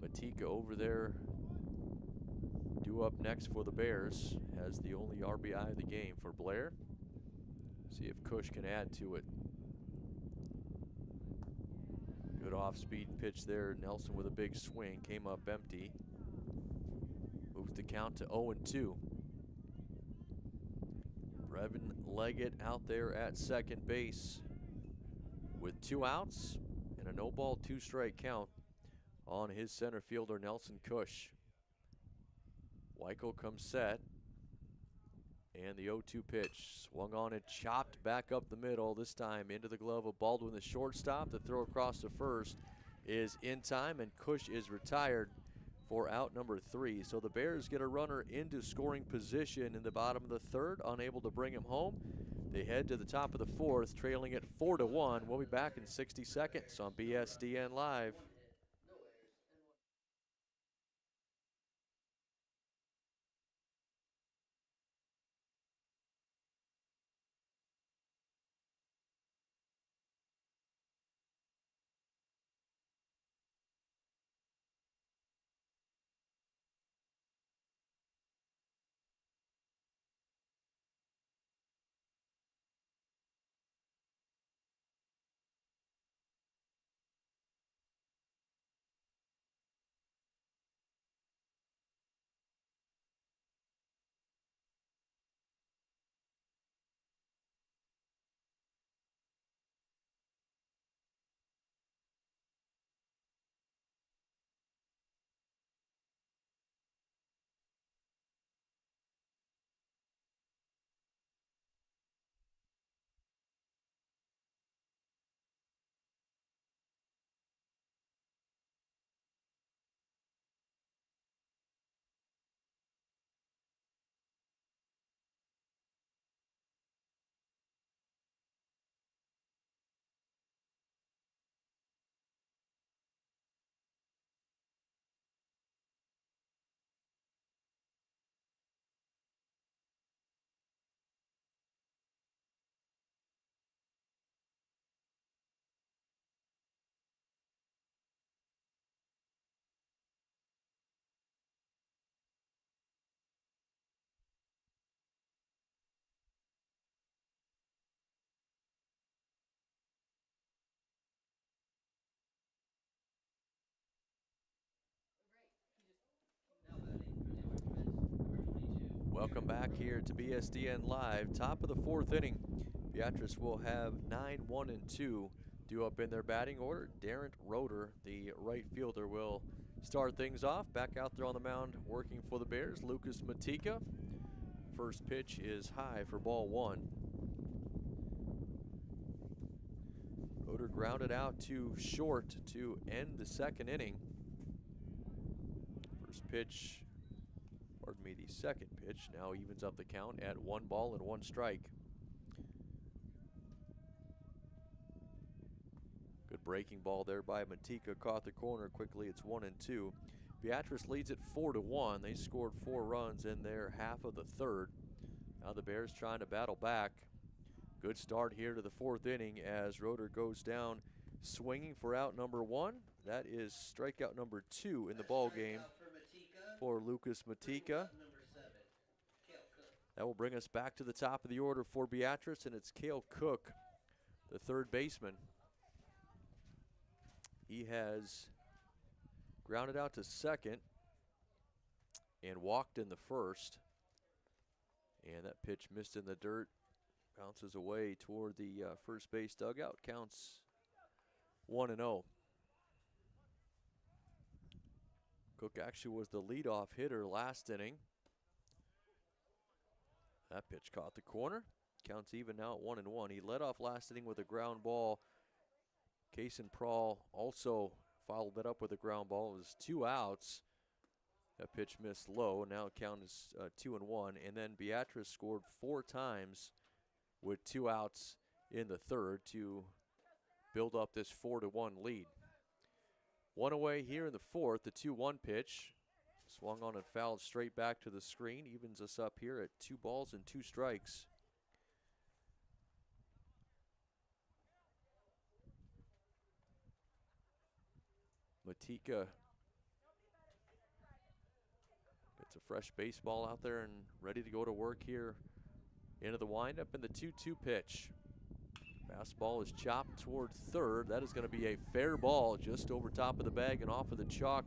Matika over there, due up next for the Bears, has the only RBI of the game for Blair. See if Cush can add to it. Good off-speed pitch there. Nelson with a big swing, came up empty. Moves the count to 0-2. Brevin Leggett out there at second base with 2 outs and a no-ball, 2-strike count on his center fielder Nelson Cush. Weichel comes set, and the 0-2 pitch swung on and chopped back up the middle, this time into the glove of Baldwin, the shortstop. The throw across the first is in time, and Cush is retired for out number 3. So the Bears get a runner into scoring position in the bottom of the third, unable to bring him home. They head to the top of the fourth, trailing it 4-1. We'll be back in 60 seconds on BSDN Live. Welcome back here to BSDN Live. Top of the fourth inning. Beatrice will have 9-1-2 due up in their batting order. Darren Roeder, the right fielder, will start things off. Back out there on the mound working for the Bears, Lucas Matika. First pitch is high for ball 1. Roeder grounded out to short to end the second inning. First pitch, pardon me, the second pitch now evens up the count at 1 ball and 1 strike. Good breaking ball there by Matika, caught the corner quickly. It's 1-2. Beatrice leads it 4-1. They scored 4 runs in their half of the third. Now the Bears trying to battle back. Good start here to the fourth inning as Roeder goes down swinging for out number 1. That is strikeout number 2 in the ball game for Lucas Matika. That will bring us back to the top of the order for Beatrice, and it's Cale Cook, the third baseman. He has grounded out to second and walked in the first. And that pitch missed in the dirt, bounces away toward the first base dugout, counts 1-0. Cook actually was the leadoff hitter last inning. That pitch caught the corner. Counts even now at 1-1. He led off last inning with a ground ball. Kaysen Prawl also followed that up with a ground ball. It was 2 outs. That pitch missed low. Now count is 2-1. And then Beatrice scored 4 times with 2 outs in the third to build up this 4-1 lead. 1 away here in the fourth. The 2-1 pitch swung on and fouled straight back to the screen. Evens us up here at 2 balls and 2 strikes. Matika gets a fresh baseball out there and ready to go to work here into the windup. And the 2-2 pitch. Fastball is chopped toward third. That is going to be a fair ball just over top of the bag and off of the chalk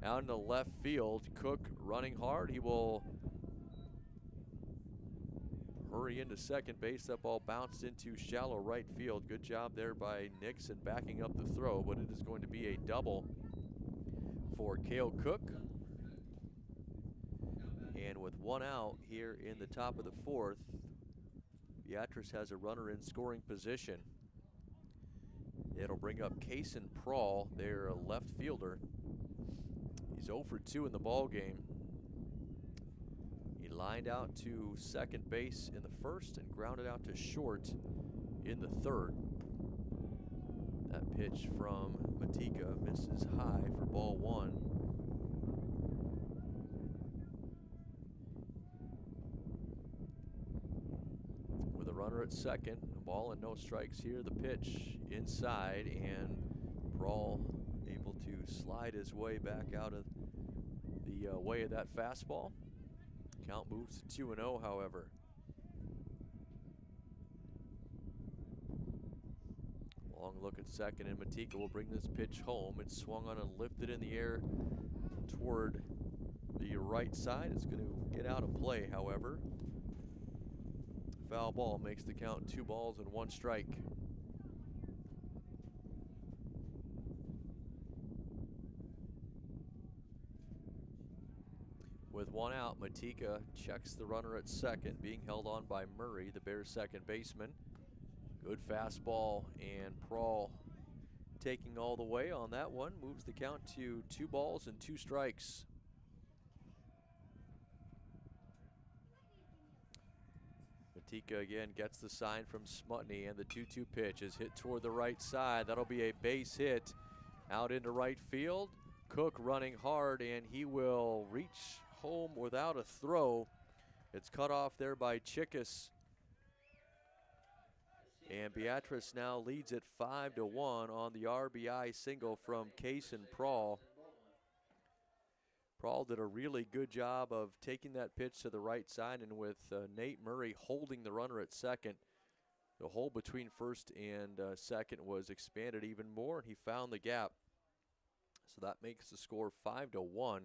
out into left field. Cook running hard. He will hurry into second base. That ball bounced into shallow right field. Good job there by Nixon backing up the throw, but it is going to be a double for Cale Cook. And with 1 out here in the top of the fourth, Beatrice has a runner in scoring position. It'll bring up Kaysen Prawl, their left fielder. He's 0 for 2 in the ball game. He lined out to second base in the first and grounded out to short in the third. That pitch from Matika misses high for ball 1. With a runner at second, a ball and no strikes here. The pitch inside, and Prawl able to slide his way back out of the way of that fastball. Count moves to 2-0, however. Long look at second, and Matika will bring this pitch home. It's swung on and lifted in the air toward the right side. It's going to get out of play, however. Foul ball makes the count 2 balls and 1 strike. With 1 out, Matika checks the runner at second, being held on by Murray, the Bears' second baseman. Good fastball, and Prawl taking all the way on that one. Moves the count to 2 balls and 2 strikes. Matika again gets the sign from Smutney, and the 2-2 pitch is hit toward the right side. That'll be a base hit out into right field. Cook running hard, and he will reach home without a throw. It's cut off there by Chickus. And Beatrice now leads it 5-1 on the RBI single from Kaysen Prawl. Prawl did a really good job of taking that pitch to the right side, and with Nate Murray holding the runner at second, the hole between first and second was expanded even more, and he found the gap. So that makes the score 5-1.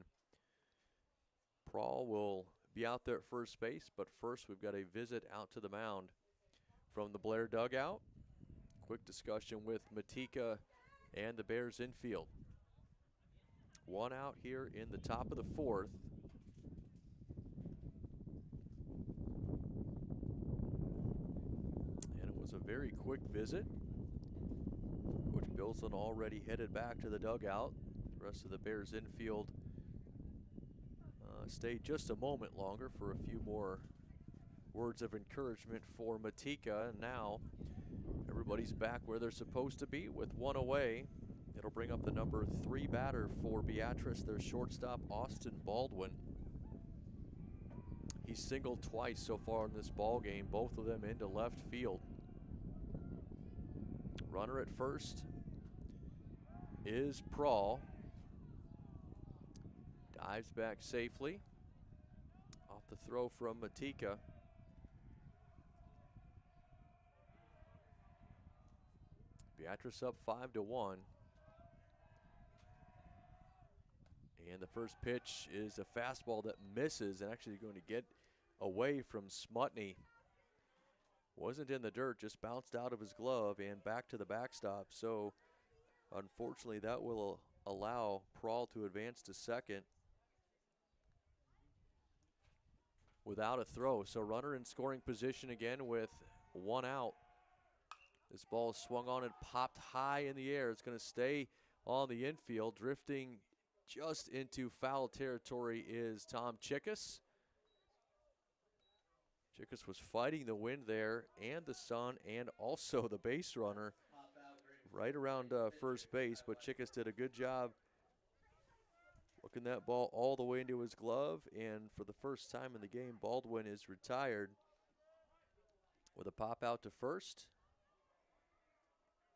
Prawl will be out there at first base, but first we've got a visit out to the mound from the Blair dugout. Quick discussion with Matika and the Bears infield. 1 out here in the top of the fourth. And it was a very quick visit. Coach Bilson already headed back to the dugout. The rest of the Bears infield stayed just a moment longer for a few more words of encouragement for Matika. And now everybody's back where they're supposed to be with 1 away. It'll bring up the number 3 batter for Beatrice, their shortstop, Austin Baldwin. He's singled twice so far in this ball game, both of them into left field. Runner at first, is Prawl. Dives back safely. Off the throw from Matika. Beatrice up 5-1. And the first pitch is a fastball that misses and actually going to get away from Smutney. Wasn't in the dirt, just bounced out of his glove and back to the backstop. So unfortunately that will allow Prawl to advance to second without a throw. So runner in scoring position again with one out. This ball is swung on and popped high in the air. It's going to stay on the infield. Drifting just into foul territory is Tom Chickus. Chickus was fighting the wind there and the sun and also the base runner right around first base, but Chickus did a good job looking that ball all the way into his glove, and for the first time in the game, Baldwin is retired with a pop out to first.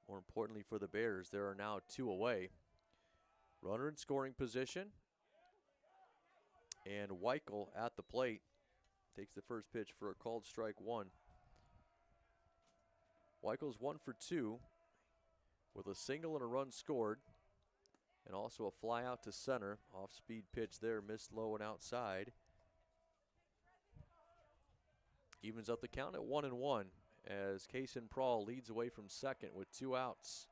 More importantly for the Bears, there are now two away. Runner in scoring position, and Weichel at the plate takes the first pitch for a called strike one. Weichel's 1 for 2 with a single and a run scored, and also a fly out to center. Off-speed pitch there, missed low and outside. Evens up the count at 1-1 as Kaysen Prawl leads away from second with 2 outs.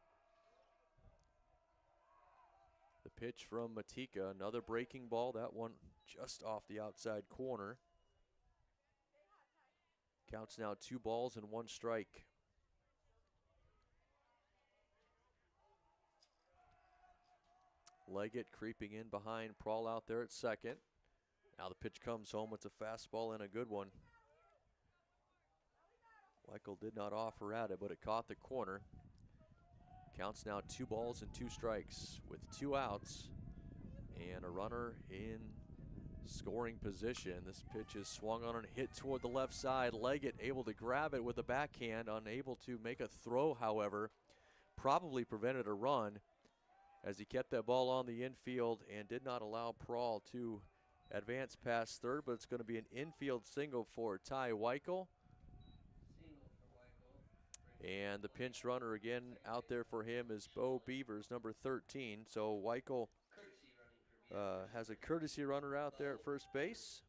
The pitch from Matika, another breaking ball, that one just off the outside corner. Counts now 2 balls and 1 strike. Leggett creeping in behind Prawl out there at second. Now the pitch comes home with a fastball and a good one. Weichel did not offer at it, but it caught the corner. Counts now 2 balls and 2 strikes with 2 outs and a runner in scoring position. This pitch is swung on and hit toward the left side. Leggett able to grab it with the backhand, unable to make a throw, however. Probably prevented a run as he kept that ball on the infield and did not allow Prawl to advance past third, but it's going to be an infield single for Ty Weichel. And the pinch runner again out there for him is Bo Beavers, number 13. So Weichel has a courtesy runner out there at first base.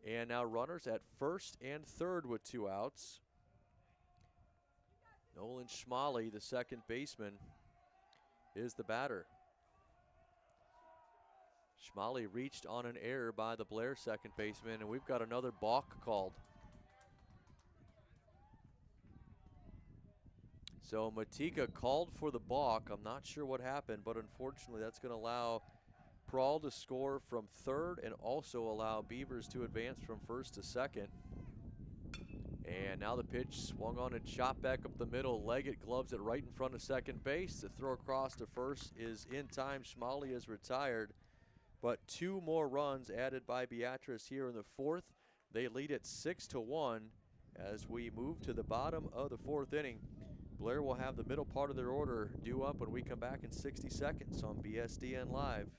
And now runners at first and third with 2 outs. Nolan Schmalley, the second baseman, is the batter. Schmalley reached on an error by the Blair second baseman, and we've got another balk called. So Matika called for the balk. I'm not sure what happened, but unfortunately that's going to allow Prawl to score from third and also allow Beavers to advance from first to second. And now the pitch swung on and chopped back up the middle. Leggett gloves it right in front of second base. The throw across to first is in time. Schmalley is retired, but 2 more runs added by Beatrice here in the 4th. They lead it 6-1 as we move to the bottom of the 4th inning. Blair will have the middle part of their order due up when we come back in 60 seconds on BSDN Live.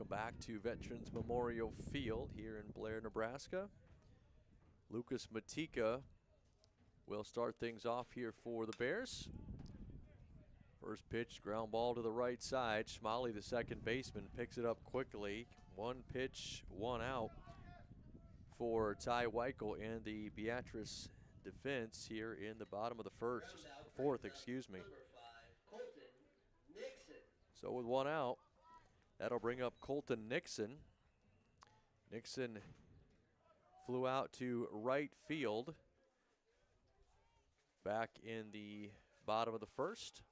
Welcome back to Veterans Memorial Field here in Blair, Nebraska. Lucas Matika will start things off here for the Bears. First pitch, ground ball to the right side. Schmalley, the second baseman, picks it up quickly. One pitch, one out for Ty Weichel and the Beatrice defense here in the bottom of the fourth, excuse me. So with one out, that'll bring up Colton Nixon. Nixon flew out to right field back in the bottom of the first.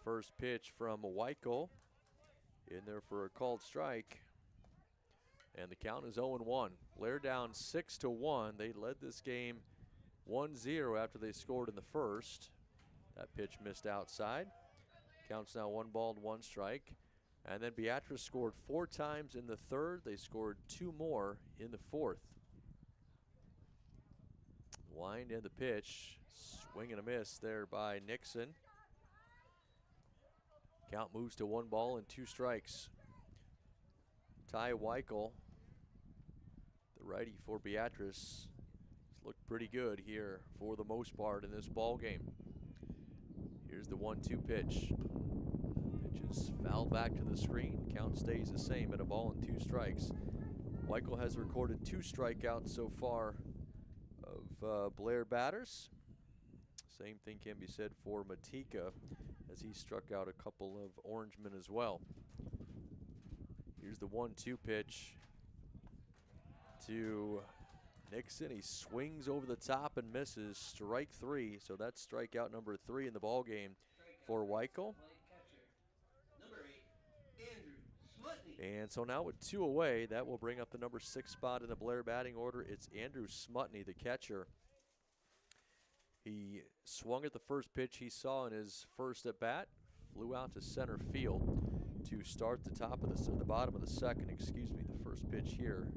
First pitch from Weichel in there for a called strike. And the count is 0-1. Blair down 6-1. They led this game 1-0 after they scored in the first. That pitch missed outside. Counts now 1 ball and 1 strike. And then Beatrice scored 4 times in the third. They scored 2 more in the fourth. Wind and the pitch. Swing and a miss there by Nixon. Count moves to 1 ball and 2 strikes. Ty Weichel, the righty for Beatrice, has looked pretty good here for the most part in this ball game. Here's the 1-2 pitch. Pitch is fouled back to the screen. Count stays the same at 1 ball and 2 strikes. Weichel has recorded 2 strikeouts so far of Blair batters. Same thing can be said for Matika, as he struck out a couple of Orangemen as well. Here's the 1-2 pitch to Nixon. He swings over the top and misses. Strike 3, so that's strikeout number 3 in the ball game for Weichel. And so now with 2 away, that will bring up the number 6 spot in the Blair batting order. It's Andrew Smutney, the catcher. He swung at the first pitch he saw in his first at bat, flew out to center field to start the bottom of the second, excuse me. The first pitch here,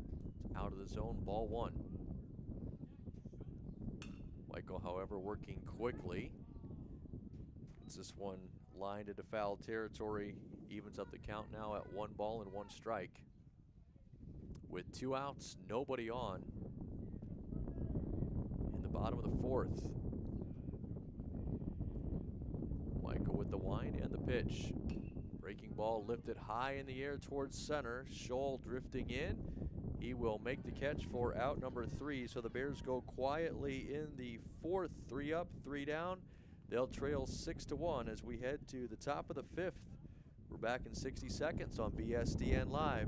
out of the zone, ball 1. Weichel, however, working quickly. Gets this one lined into foul territory, evens up the count now at 1 ball and 1 strike. With 2 outs, nobody on in the bottom of the fourth. Weichel with the wind and the pitch. Breaking ball lifted high in the air towards center. Scholl drifting in. He will make the catch for out number 3. So the Bears go quietly in the fourth. 3 up, 3 down. They'll trail 6-1 as we head to the top of the 5th. We're back in 60 seconds on BSDN Live.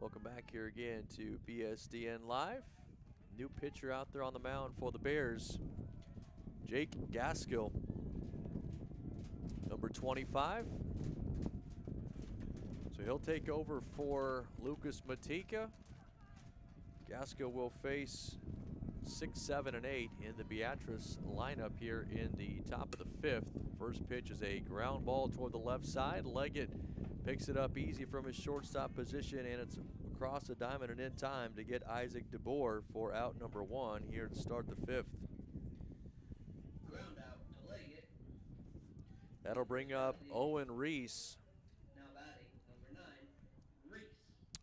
Welcome back here again to BSDN Live. New pitcher out there on the mound for the Bears, Jake Gaskill, number 25. So he'll take over for Lucas Matika. Gaskill will face 6, 7, and 8 in the Beatrice lineup here in the top of the 5th. First pitch is a ground ball toward the left side. Leggett picks it up easy from his shortstop position, and it's across the diamond and in time to get Isaac DeBoer for out number 1 here to start the 5th. Ground out to Leggett. That'll bring up Owen Reese. Now batting, number 9, Reese.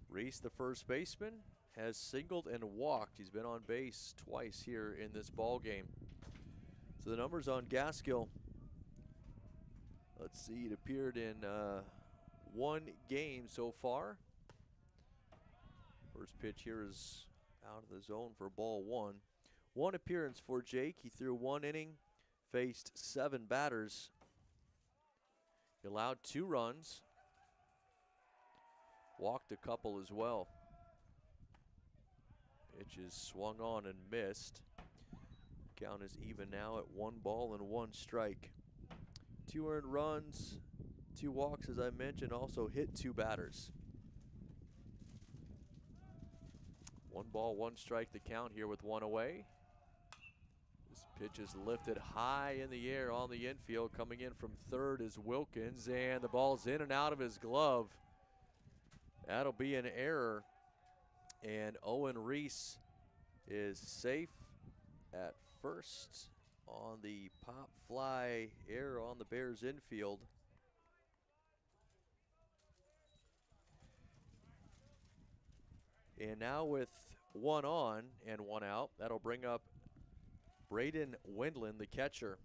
Reese, the first baseman, has singled and walked. He's been on base twice here in this ball game. So the numbers on Gaskill, let's see, it appeared in 1 game so far. First pitch here is out of the zone for ball 1. 1 appearance for Jake. He threw 1 inning, faced 7 batters. He allowed 2 runs, walked a couple as well. Pitch is swung on and missed. Count is even now at 1 ball and 1 strike. 2 earned runs, 2 walks, as I mentioned, also hit 2 batters. 1 ball, 1 strike the count here with 1 away. This pitch is lifted high in the air on the infield. Coming in from third is Wilkins, and the ball's in and out of his glove. That'll be an error, and Owen Reese is safe at first on the pop fly error on the Bears infield. And now with 1 on and 1 out, that'll bring up Braden Wendland, the catcher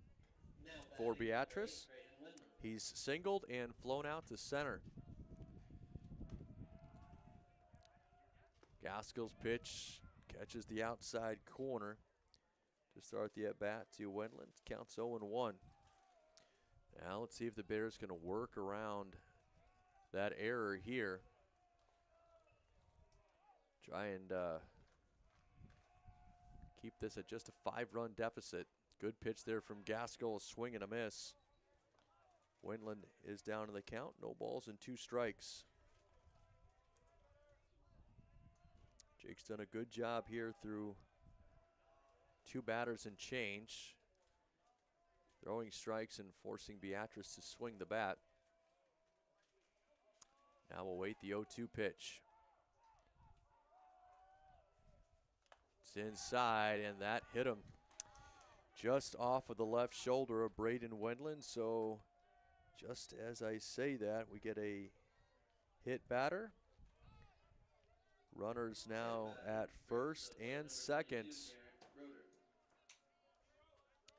for Beatrice. He's singled and flown out to center. Gaskill's pitch catches the outside corner to start the at-bat to Wendland. Counts 0-1. Now let's see if the Bears can work around that error here. Try and keep this at just a 5-run deficit. Good pitch there from Gaskill, a swing and a miss. Wendland is down in the count, no balls and 2 strikes. Jake's done a good job here through 2 batters and change, throwing strikes and forcing Beatrice to swing the bat. Now we'll wait the 0-2 pitch. It's inside, and that hit him just off of the left shoulder of Braden Wendland. So just as I say that, we get a hit batter. Runners now at first and second.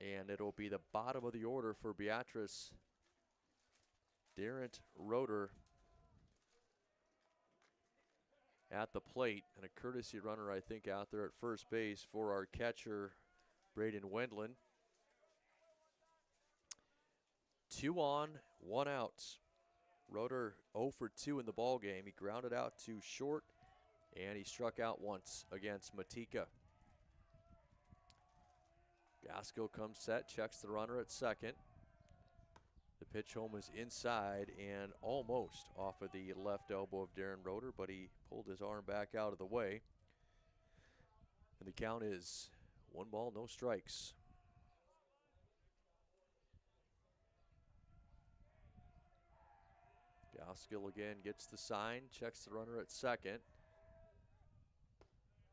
And it'll be the bottom of the order for Beatrice. Darrent Roeder at the plate, and a courtesy runner, I think, out there at first base for our catcher, Braden Wendland. 2 on, 1 out. Roeder 0 for 2 in the ball game. He grounded out to short, and he struck out once against Matika. Gaskill comes set, checks the runner at second. The pitch home is inside and almost off of the left elbow of Darrent Roeder, but he pulled his arm back out of the way. And the count is 1 ball, no strikes. Gaskill again gets the sign, checks the runner at second.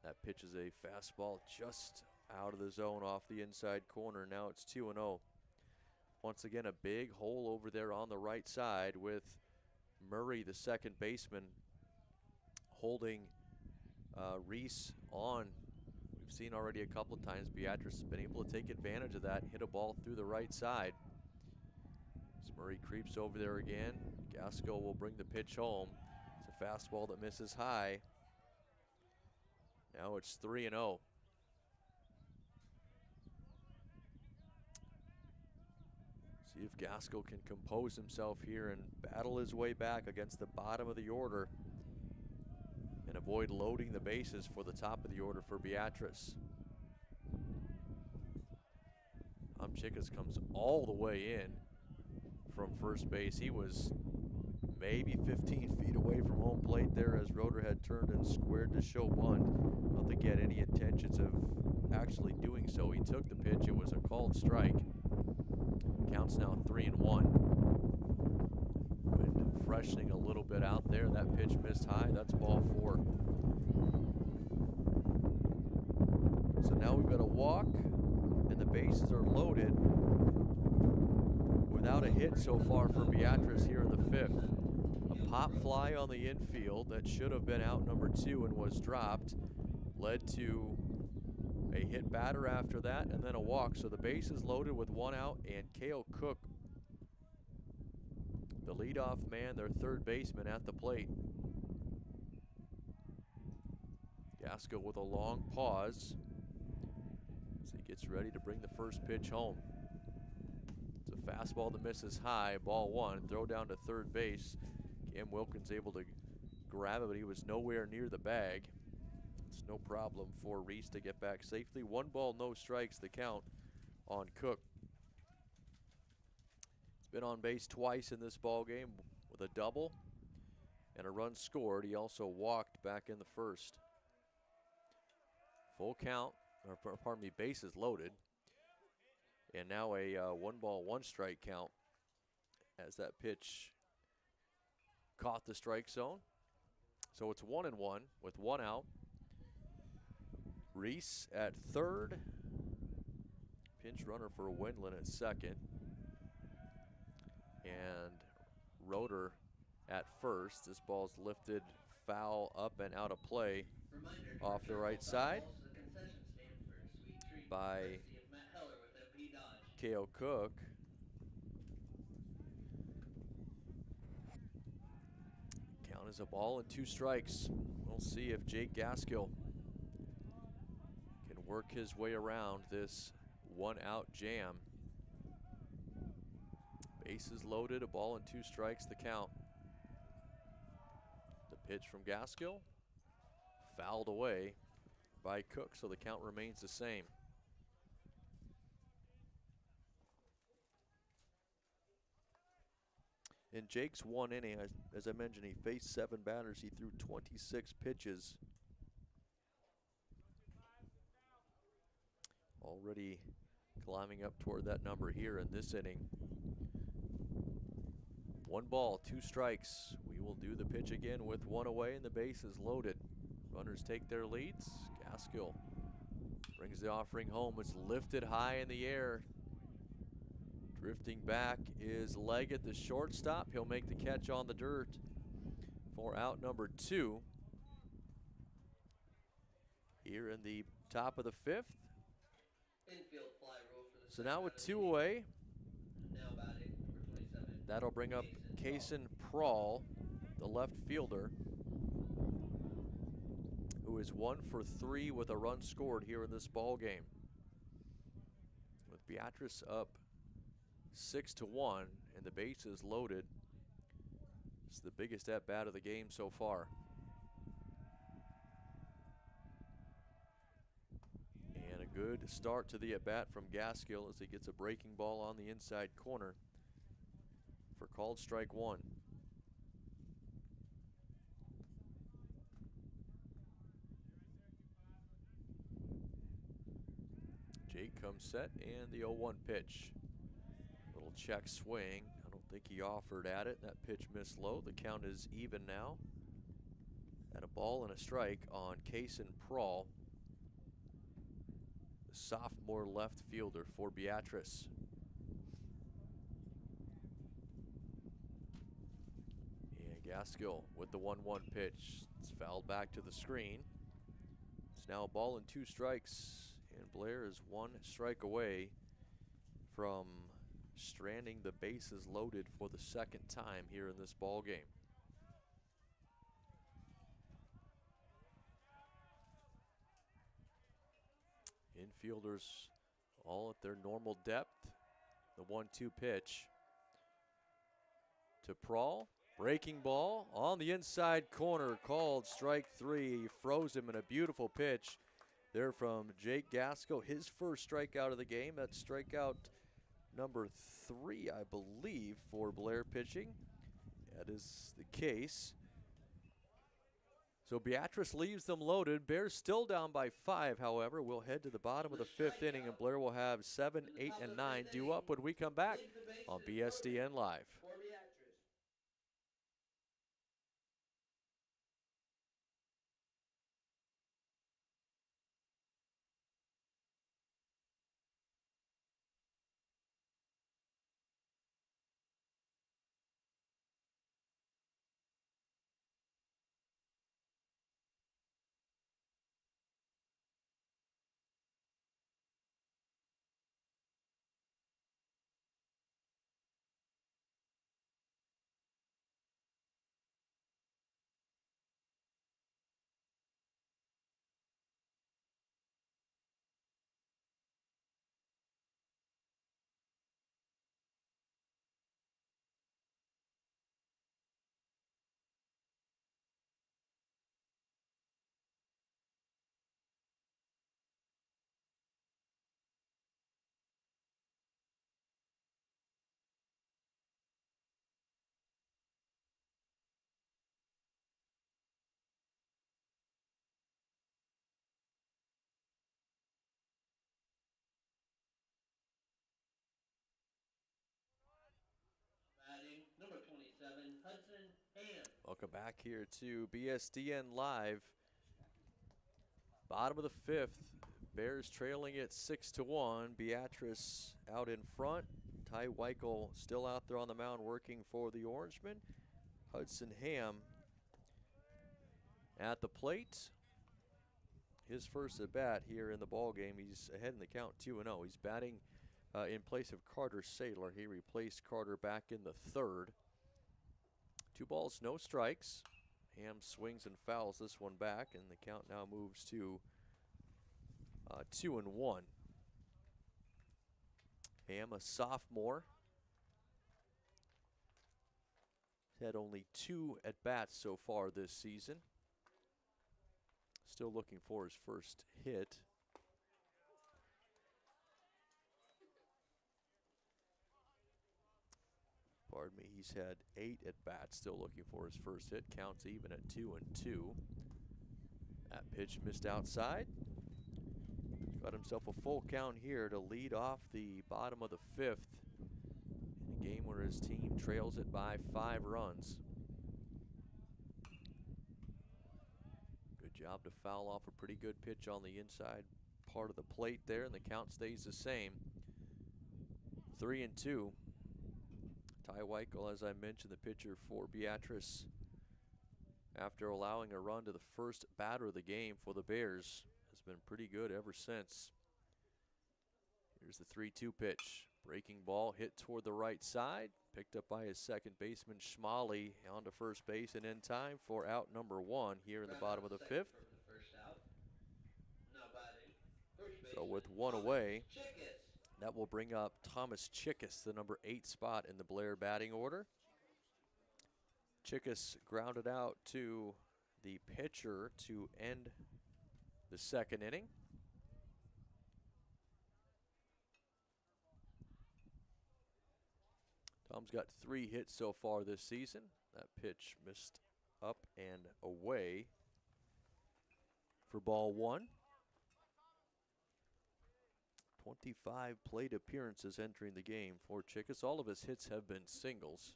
That pitch is a fastball just out of the zone off the inside corner. Now it's 2-0. Once again, a big hole over there on the right side with Murray, the second baseman, holding Reese on. We've seen already a couple of times Beatrice has been able to take advantage of that, hit a ball through the right side. As Murray creeps over there again, Gaskill will bring the pitch home. It's a fastball that misses high. Now it's 3-0. See if Gaskill can compose himself here and battle his way back against the bottom of the order. And a avoid loading the bases for the top of the order for Beatrice. Chicas comes all the way in from first base. He was maybe 15 feet away from home plate there as Roeder had turned and squared to show bunt. I don't think he had any intentions of actually doing so. He took the pitch. It was a called strike. Counts now 3-1. Wind freshening a little bit out there. That pitch missed high. That's ball 4. So now we've got a walk, and the bases are loaded without a hit so far for Beatrice here in the 5th. A pop fly on the infield that should have been out number 2 and was dropped led to a hit batter after that, and then a walk. So the base is loaded with 1 out, and K.O. Cook, the leadoff man, their third baseman, at the plate. Gaskell with a long pause as he gets ready to bring the first pitch home. It's a fastball that misses high, ball 1. Throw down to third base. Cam Wilkins able to grab it, but he was nowhere near the bag. It's no problem for Reese to get back safely. 1 ball, no strikes, the count on Cook. He's been on base twice in this ball game with a double and a run scored. He also walked back in the first. Full count, or pardon me, bases loaded. And now a 1 ball, 1 strike count as that pitch caught the strike zone. So it's 1-1 with 1 out. Reese at third. Pinch runner for Wendland at second. And Roeder at first. This ball's lifted foul up and out of play off the right side by K.O. Cook. Count is a ball and 2 strikes. We'll see if Jake Gaskell can work his way around this 1 out jam. Bases loaded, a ball and 2 strikes, the count. The pitch from Gaskell, fouled away by Cook, so the count remains the same. In Jake's 1 inning, as I mentioned, he faced 7 batters. He threw 26 pitches. Already climbing up toward that number here in this inning. 1 ball, 2 strikes. We will do the pitch again with 1 away, and the base is loaded. Runners take their leads. Gaskell brings the offering home. It's lifted high in the air. Drifting back is Leggett, the shortstop. He'll make the catch on the dirt for out number 2. Here in the top of the 5th. So now with 2 away, that'll bring up Kaysen Prawl, the left fielder, who is 1 for 3 with a run scored here in this ball game. With Beatrice up 6-1 and the bases loaded, it's the biggest at bat of the game so far. And a good start to the at bat from Gaskell as he gets a breaking ball on the inside corner for called strike 1. Jake comes set, and the 0-1 pitch. Little check swing. I don't think he offered at it. That pitch missed low. The count is even now. And a ball and a strike on Kaysen Prawl, the sophomore left fielder for Beatrice. And Gaskell with the 1-1 pitch. It's fouled back to the screen. It's now a ball and 2 strikes. And Blair is 1 strike away from stranding the bases loaded for the 2nd time here in this ball game. Infielders all at their normal depth. The 1-2 pitch to Prawl. Breaking ball on the inside corner, called strike 3. Froze him in a beautiful pitch there from Jake Gaskell. His first strikeout of the game. That's strikeout number 3, I believe, for Blair pitching. That is the case. So Beatrice leaves them loaded. Bears still down by 5, however. We'll head to the bottom of the 5th inning, and Blair will have 7, 8, and 9 due up when we come back on BSDN Live. For Beatrice. Batting number 27, Hudson Ham. Welcome back here to BSDN Live. Bottom of the 5th. Bears trailing it 6-1. Beatrice out in front. Ty Weichel still out there on the mound working for the Orangemen. Hudson Ham at the plate. His first at bat here in the ball game. He's ahead in the count 2-0. He's batting in place of Carter Sadler. He replaced Carter back in the 3rd. 2 balls, no strikes. Ham swings and fouls this one back, and the count now moves to 2-1. Ham, a sophomore, had only 2 at-bats so far this season. Still looking for his first hit. Pardon me, he's had 8 at-bats, still looking for his first hit. Counts even at 2-2. That pitch missed outside. Got himself a full count here to lead off the bottom of the 5th in a game where his team trails it by 5 runs. Good job to foul off a pretty good pitch on the inside part of the plate there, and the count stays the same. 3-2. Ty Weichel, as I mentioned, the pitcher for Beatrice, after allowing a run to the first batter of the game for the Bears, has been pretty good ever since. Here's the 3-2 pitch. Breaking ball hit toward the right side. Picked up by his second baseman, Schmalley, onto first base and in time for out number 1 here in the bottom of the 5th. So with 1 away, that will bring up Thomas Chickus, the number 8 spot in the Blair batting order. Chickus grounded out to the pitcher to end the 2nd inning. Tom's got 3 hits so far this season. That pitch missed up and away for ball 1. 25 plate appearances entering the game for Chickus. All of his hits have been singles.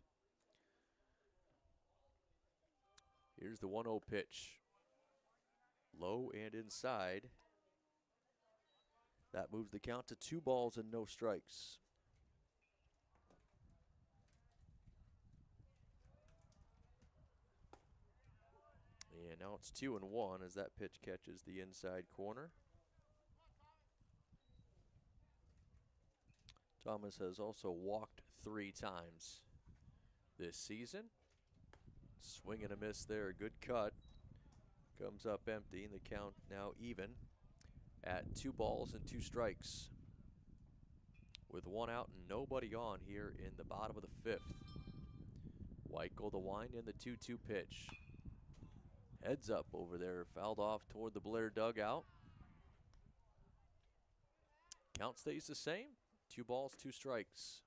Here's the 1-0 pitch. Low and inside. That moves the count to 2 balls and no strikes. And now it's 2-1 as that pitch catches the inside corner. Thomas has also walked 3 times this season. Swing and a miss there, good cut. Comes up empty, and the count now even at 2 balls and 2 strikes. With 1 out and nobody on here in the bottom of the 5th. Weichel the wind and the 2-2 pitch. Heads up over there, fouled off toward the Blair dugout. Count stays the same. 2 balls, 2 strikes.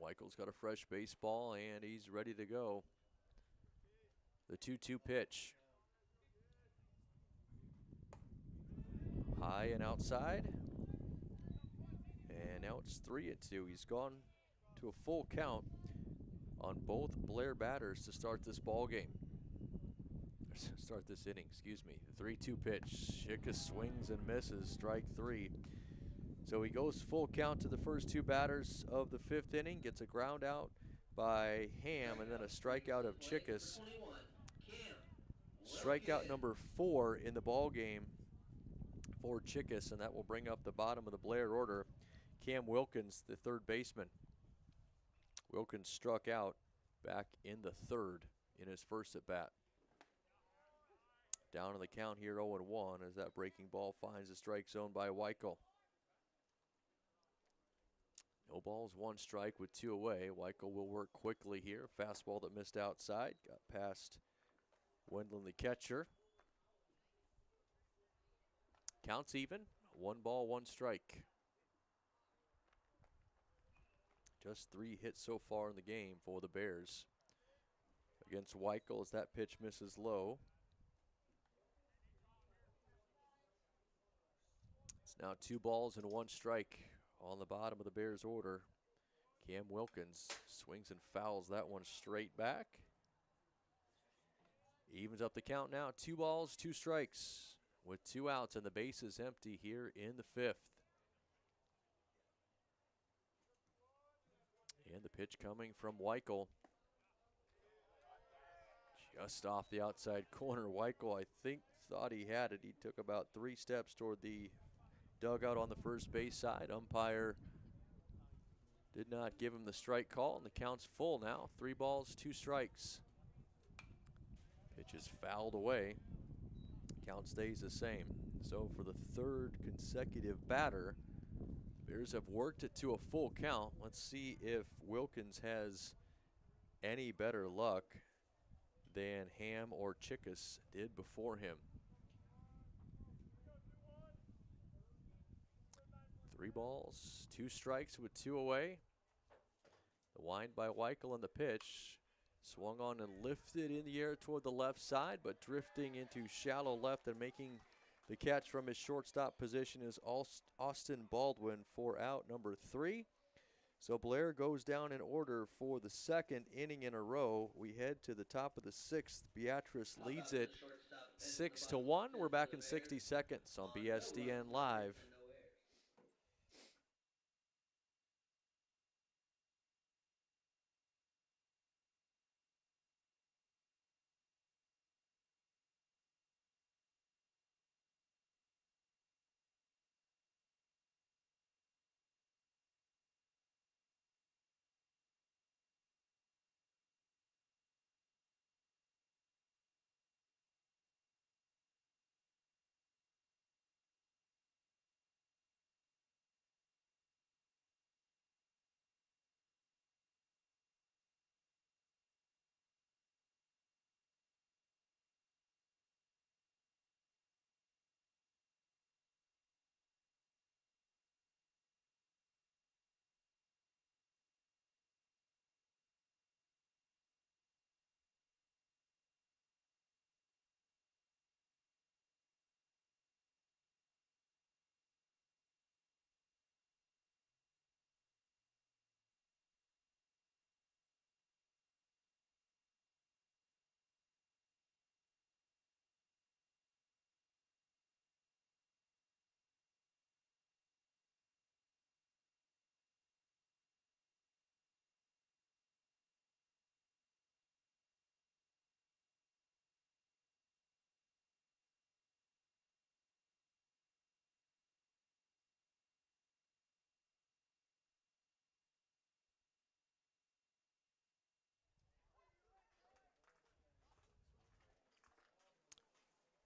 Weichel's got a fresh baseball and he's ready to go. The 2-2 pitch. High and outside. And now it's 3-2. He's gone to a full count on both Blair batters to start this ball game. Start this inning, excuse me. The 3-2 pitch. Chickas swings and misses, strike 3. So he goes full count to the first 2 batters of the 5th inning, gets a ground out by Ham and then a strikeout of Chickas. Strikeout number 4 in the ball game for Chickas, and that will bring up the bottom of the Blair order. Cam Wilkins, the 3rd baseman. Wilkins struck out back in the 3rd in his first at bat. Down on the count here, 0-1 as that breaking ball finds the strike zone by Weichel. No balls, 1 strike with 2 away. Weichel will work quickly here. Fastball that missed outside, got past Wendland the catcher. Counts even, 1 ball, 1 strike. Just 3 hits so far in the game for the Bears against Weichel as that pitch misses low. It's now 2 balls and 1 strike on the bottom of the Bears order. Cam Wilkins swings and fouls that one straight back. Evens up the count now, 2 balls, 2 strikes with 2 outs and the base is empty here in the 5th. And the pitch coming from Weichel. Just off the outside corner. Weichel, I think, thought he had it. He took about 3 steps toward the dugout on the first base side. Umpire did not give him the strike call, and the count's full now. 3 balls, 2 strikes. Pitch is fouled away. Count stays the same. So for the 3rd consecutive batter, the Bears have worked it to a full count. Let's see if Wilkins has any better luck than Ham or Chickas did before him. 3 balls, 2 strikes with 2 away. The wind by Weichel on the pitch. Swung on and lifted in the air toward the left side, but drifting into shallow left and making the catch from his shortstop position is Austin Baldwin for out number 3. So Blair goes down in order for the 2nd inning in a row. We head to the top of the 6th. Beatrice leads it 6-1. We're back in 60 seconds on BSDN Live.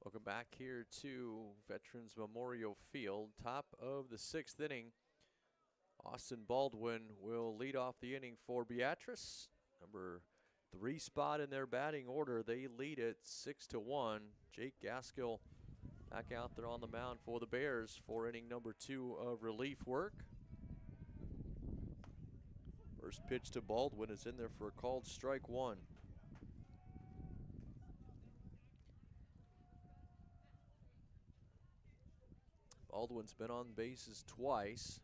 Welcome back here to Veterans Memorial Field. Top of the 6th inning. Austin Baldwin will lead off the inning for Beatrice. Number 3 spot in their batting order. They lead it 6-1. Jake Gaskill back out there on the mound for the Bears for inning number 2 of relief work. First pitch to Baldwin is in there for a called strike 1. Baldwin's been on bases twice.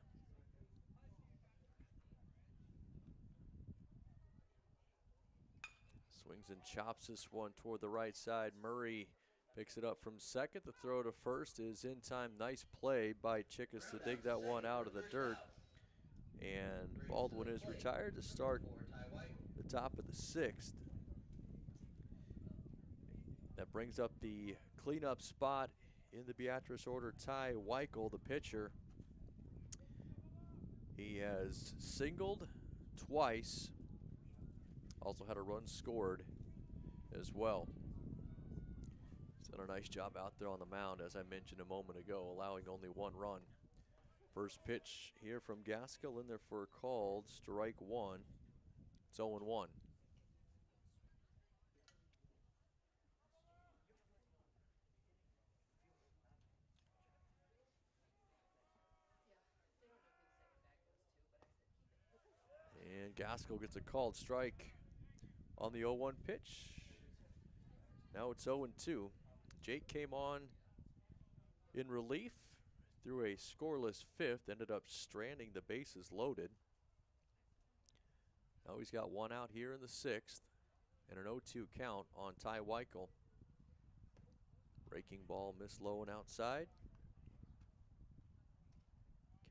Swings and chops this one toward the right side. Murray picks it up from second. The throw to first is in time. Nice play by Chickas to dig that one out of the dirt. And Baldwin is retired to start the top of the 6th. That brings up the cleanup spot in the Beatrice order. Ty Weichel, the pitcher. He has singled twice. Also had a run scored as well. He's done a nice job out there on the mound, as I mentioned a moment ago, allowing only 1 run. First pitch here from Gaskill in there for a called strike 1. It's 0-1. And Gaskill gets a called strike on the 0-1 pitch. Now it's 0-2. Jake came on in relief through a scoreless 5th, ended up stranding the bases loaded. Now he's got 1 out here in the 6th and an 0-2 count on Ty Weichel. Breaking ball missed low and outside.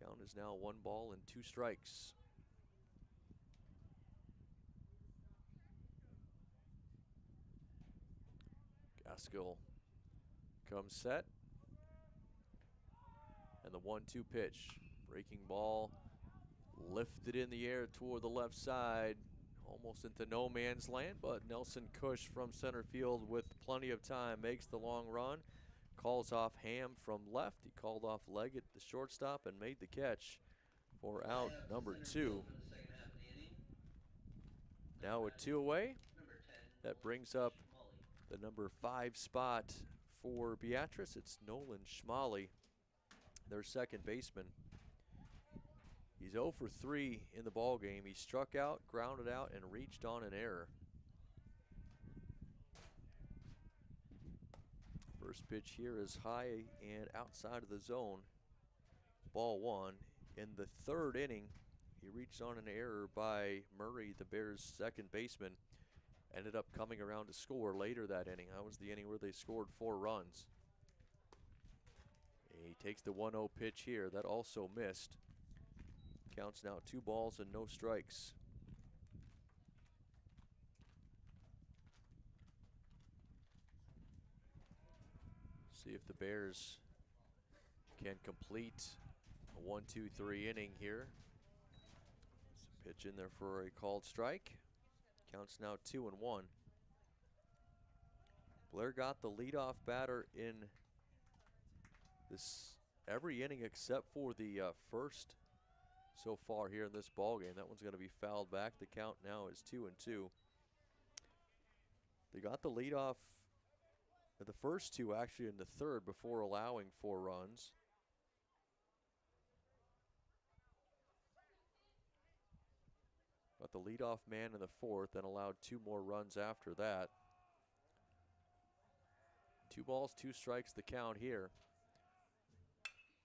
Count is now 1 ball and 2 strikes. Gaskill comes set. And the 1-2 pitch. Breaking ball lifted in the air toward the left side. Almost into no man's land, but Nelson Cush from center field with plenty of time makes the long run. Calls off Ham from left. He called off Leggett, the shortstop, and made the catch for out number 2. Now a 2 away. That brings up the number 5 spot for Beatrice. It's Nolan Schmalley, their second baseman. He's 0 for 3 in the ball game. He struck out, grounded out, and reached on an error. First pitch here is high and outside of the zone. Ball 1. In the 3rd inning, he reached on an error by Murray, the Bears' second baseman. Ended up coming around to score later that inning. That was the inning where they scored 4 runs. He takes the 1-0 pitch here. That also missed. Counts now 2 balls and no strikes. See if the Bears can complete a 1-2-3 inning here. There's a pitch in there for a called strike. Counts now 2-1. Blair got the leadoff batter in this every inning except for the first so far here in this ball game. That one's going to be fouled back. The count now is 2-2. They got the leadoff at the first 2 actually in the 3rd before allowing 4 runs. Got the leadoff man in the 4th and allowed 2 more runs after that. 2 balls, 2 strikes the count here.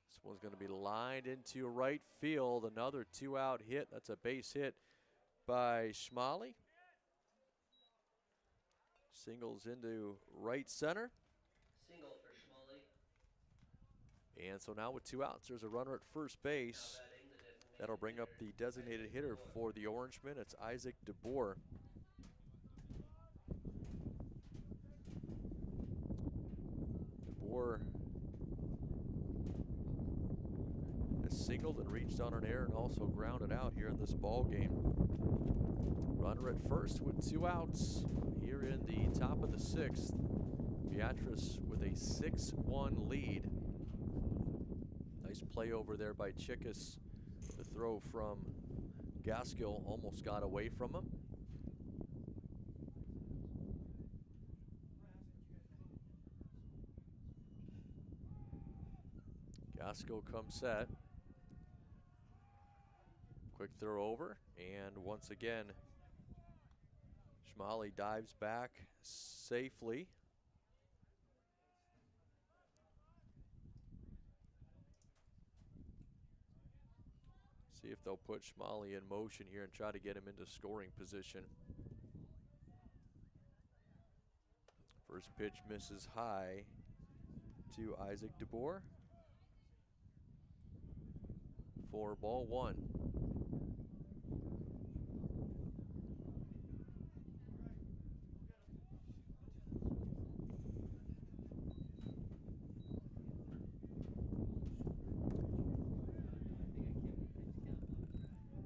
This one's going to be lined into right field. Another 2-out hit. That's a base hit by Schmalley. Singles into right center. Single for Schmalley. And so now with 2 outs, there's a runner at first base. That'll bring up the designated hitter for the Orangemen. It's Isaac DeBoer. DeBoer has singled and reached on an error and also grounded out here in this ball game. Runner at first with 2 outs here in the top of the 6th. Beatrice with a 6-1 lead. Nice play over there by Chickas. The throw from Gaskill almost got away from him. Gaskill comes set. Quick throw over, and once again, Schmally dives back safely. See if they'll put Schmally in motion here and try to get him into scoring position. First pitch misses high to Isaac DeBoer. 4-1.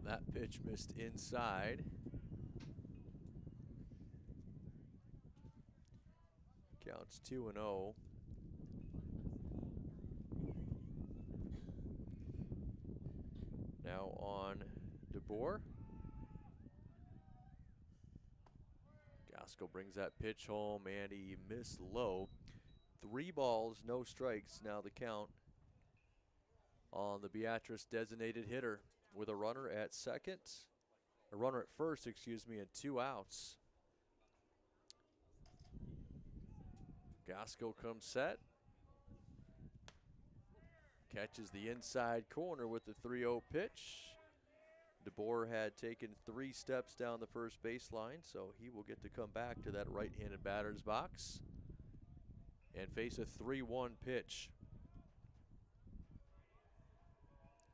That pitch missed inside. Counts 2-0. Now on DeBoer. Gaskill brings that pitch home, and he missed low. 3 balls, no strikes. Now the count on the Beatrice designated hitter with a runner at first, and 2 outs. Gaskill comes set. Catches the inside corner with the 3-0 pitch. DeBoer had taken 3 steps down the first baseline, so he will get to come back to that right-handed batter's box and face a 3-1 pitch.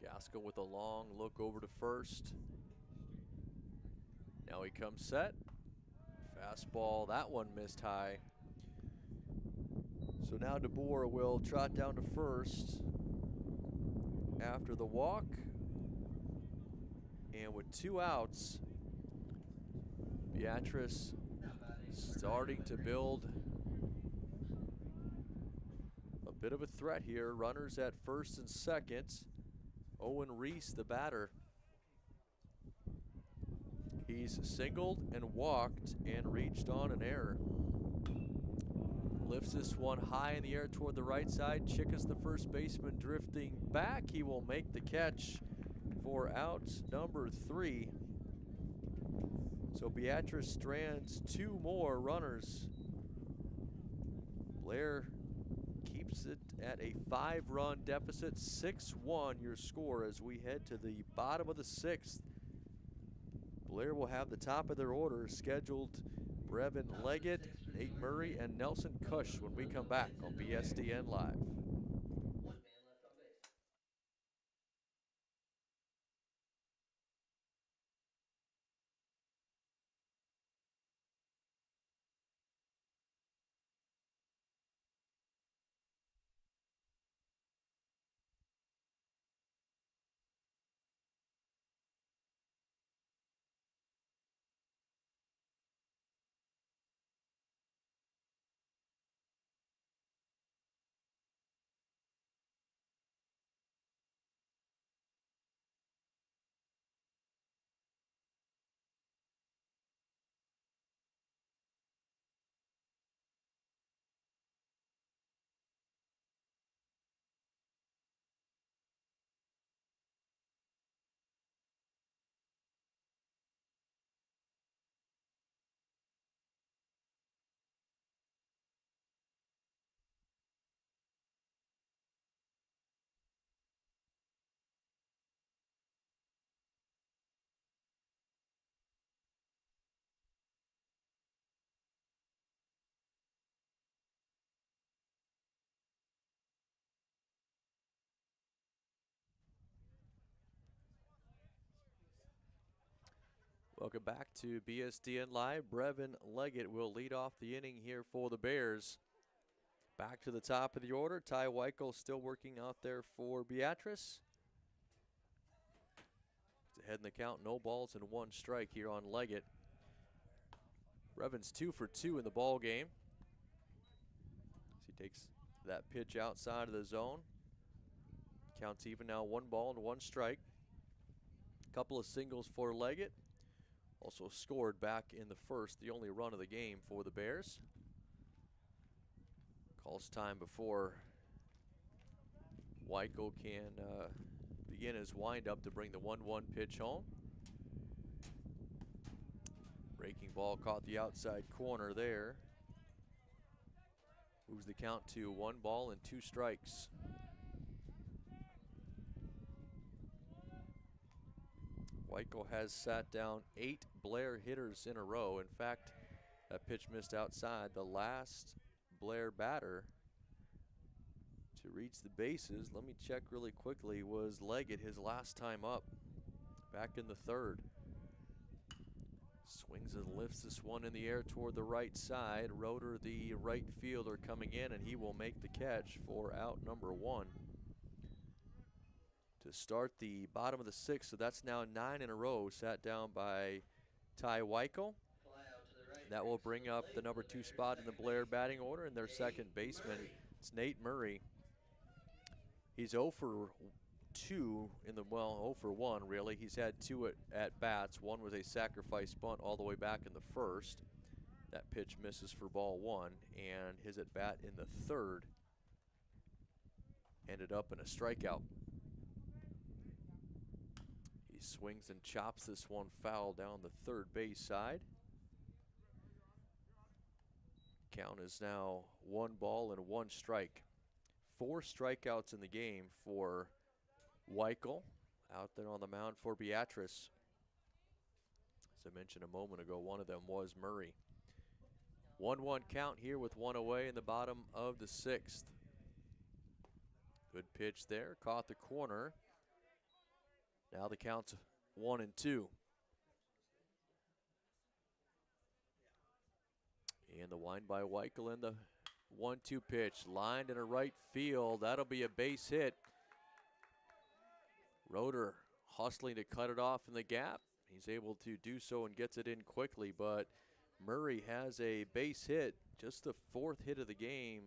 Gaskill with a long look over to first. Now he comes set. Fastball, that one missed high. So now DeBoer will trot down to first after the walk. And with 2 outs, Beatrice starting to build a bit of a threat here. Runners at first and second. Owen Reese, the batter. He's singled and walked and reached on an error. Lifts this one high in the air toward the right side. Chicka's the first baseman drifting back. He will make the catch for out number 3. So Beatrice strands 2 more runners. Blair keeps it at a 5-run deficit. 6-1 your score as we head to the bottom of the 6th. Blair will have the top of their order scheduled. Brevin Leggett, Nate Murray, and Nelson Cush when we come back on BSDN Live. Welcome back to BSDN Live. Brevin Leggett will lead off the inning here for the Bears. Back to the top of the order. Ty Weichel still working out there for Beatrice. Ahead in the count, no balls and 1 strike here on Leggett. Brevin's 2 for 2 in the ball game. He takes that pitch outside of the zone. Counts even now, 1 ball and 1 strike. Couple of singles for Leggett. Also scored back in the first, the only run of the game for the Bears. Calls time before Weichel can begin his windup to bring the 1-1 pitch home. Breaking ball caught the outside corner there. Moves the count to 1 ball and 2 strikes. Weichel has sat down 8 Blair hitters in a row. In fact, that pitch missed outside. The last Blair batter to reach the bases, let me check really quickly, was Leggett his last time up back in the 3rd. Swings and lifts this one in the air toward the right side. Roeder, the right fielder, coming in, and he will make the catch for out number 1. To start the bottom of the 6th, so that's now 9 in a row sat down by Ty Weichel. That will bring up the number 2 spot in the Blair batting order, and their second baseman, it's Nate Murray. He's 0 for 2 in the, well, 0 for 1 really. He's had 2 at bats. One was a sacrifice bunt all the way back in the 1st. That pitch misses for ball 1, and his at bat in the 3rd ended up in a strikeout. He swings and chops this one foul down the 3rd base side. Count is now 1 ball and 1 strike. 4 strikeouts in the game for Weichel out there on the mound for Beatrice. As I mentioned a moment ago, one of them was Murray. 1-1 count here with 1 away in the bottom of the 6th. Good pitch there, caught the corner. Now the count's 1-2. And the wind by Weichel in the 1-2 pitch, lined in a right field. That'll be a base hit. Roeder hustling to cut it off in the gap. He's able to do so and gets it in quickly, but Murray has a base hit, just the 4th hit of the game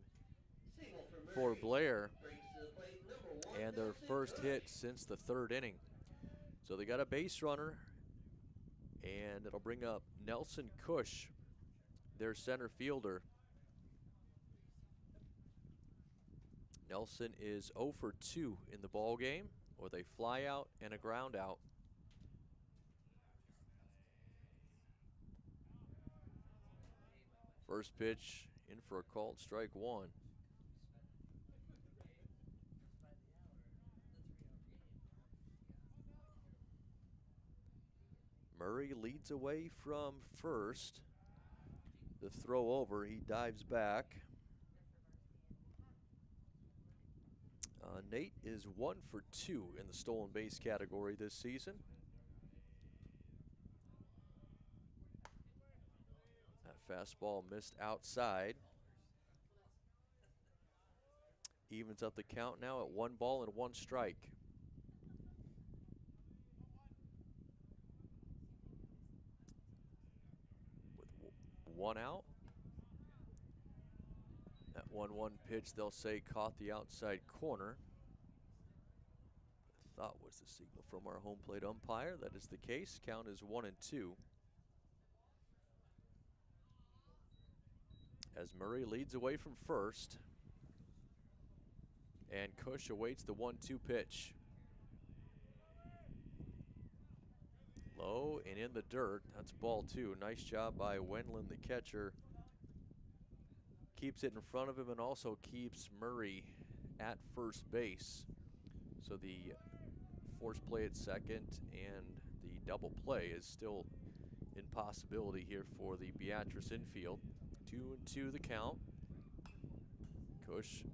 for Blair, and their first hit since the 3rd inning. So they got a base runner, and it'll bring up Nelson Cush, their center fielder. Nelson is 0 for 2 in the ball game with a fly out and a ground out. First pitch in for a called strike 1. Murray leads away from first. The throw over, he dives back. Nate is 1 for 2 in the stolen base category this season. That fastball missed outside. Evens up the count now at 1 ball and 1 strike. With 1 out. That 1-1 pitch, they'll say, caught the outside corner. I thought was the signal from our home plate umpire. That is the case. Count is 1-2. As Murray leads away from first. And Cush awaits the 1-2 pitch. Low and in the dirt. That's ball 2. Nice job by Wendland, the catcher. Keeps it in front of him and also keeps Murray at first base. So the force play at second and the double play is still in possibility here for the Beatrice infield. 2-2 the count. Cush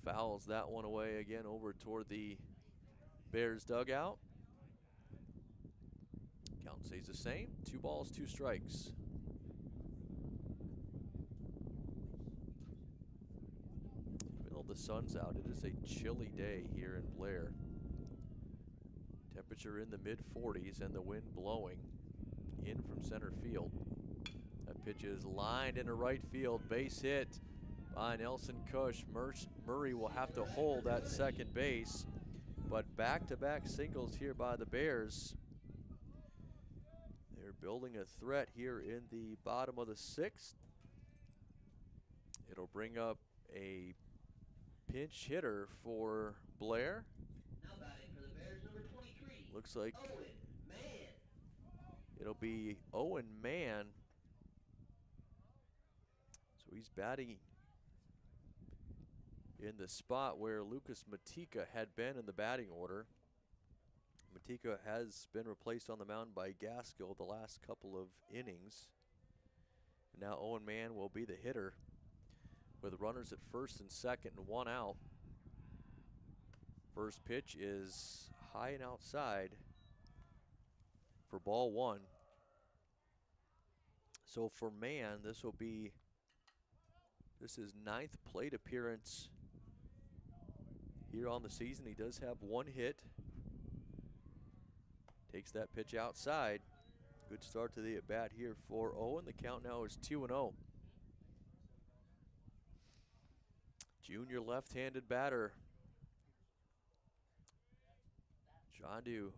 fouls that one away again over toward the Bears dugout. Count stays the same. 2 balls, 2 strikes. Even though the sun's out, it is a chilly day here in Blair. Temperature in the mid-40s and the wind blowing in from center field. That pitch is lined into right field. Base hit by Nelson Cush. Murray will have to hold that second base, but back-to-back singles here by the Bears. building a threat here in the bottom of the 6th. It'll bring up a pinch hitter for Blair. Now batting for the Bears, number 23. Looks like Owen Mann. it'll be Owen Mann. So he's batting in the spot where Lucas Matika had been in the batting order. Matika has been replaced on the mound by Gaskill the last couple of innings. And now Owen Mann will be the hitter with runners at first and second and 1 out. First pitch is high and outside for ball 1. So for Mann, this is 9th plate appearance here on the season. He does have 1 hit. Takes that pitch outside. Good start to the at-bat here for Owen. The count now is 2-0. Junior left-handed batter. Trying to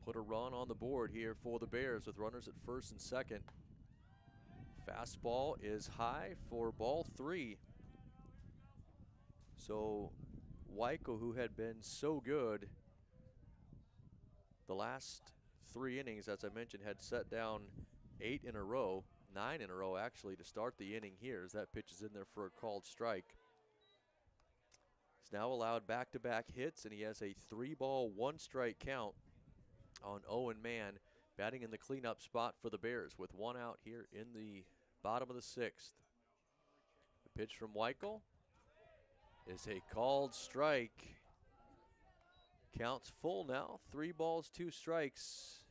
put a run on the board here for the Bears with runners at first and second. Fastball is high for ball 3. So Weichel, who had been so good the last 3 innings, as I mentioned, had set down 8 in a row, 9 in a row actually, to start the inning here as that pitch is in there for a called strike. He's now allowed back-to-back hits, and he has a 3-ball, 1-strike count on Owen Mann, batting in the cleanup spot for the Bears with 1 out here in the bottom of the 6th. The pitch from Weichel is a called strike. Counts full now, 3 balls, 2 strikes.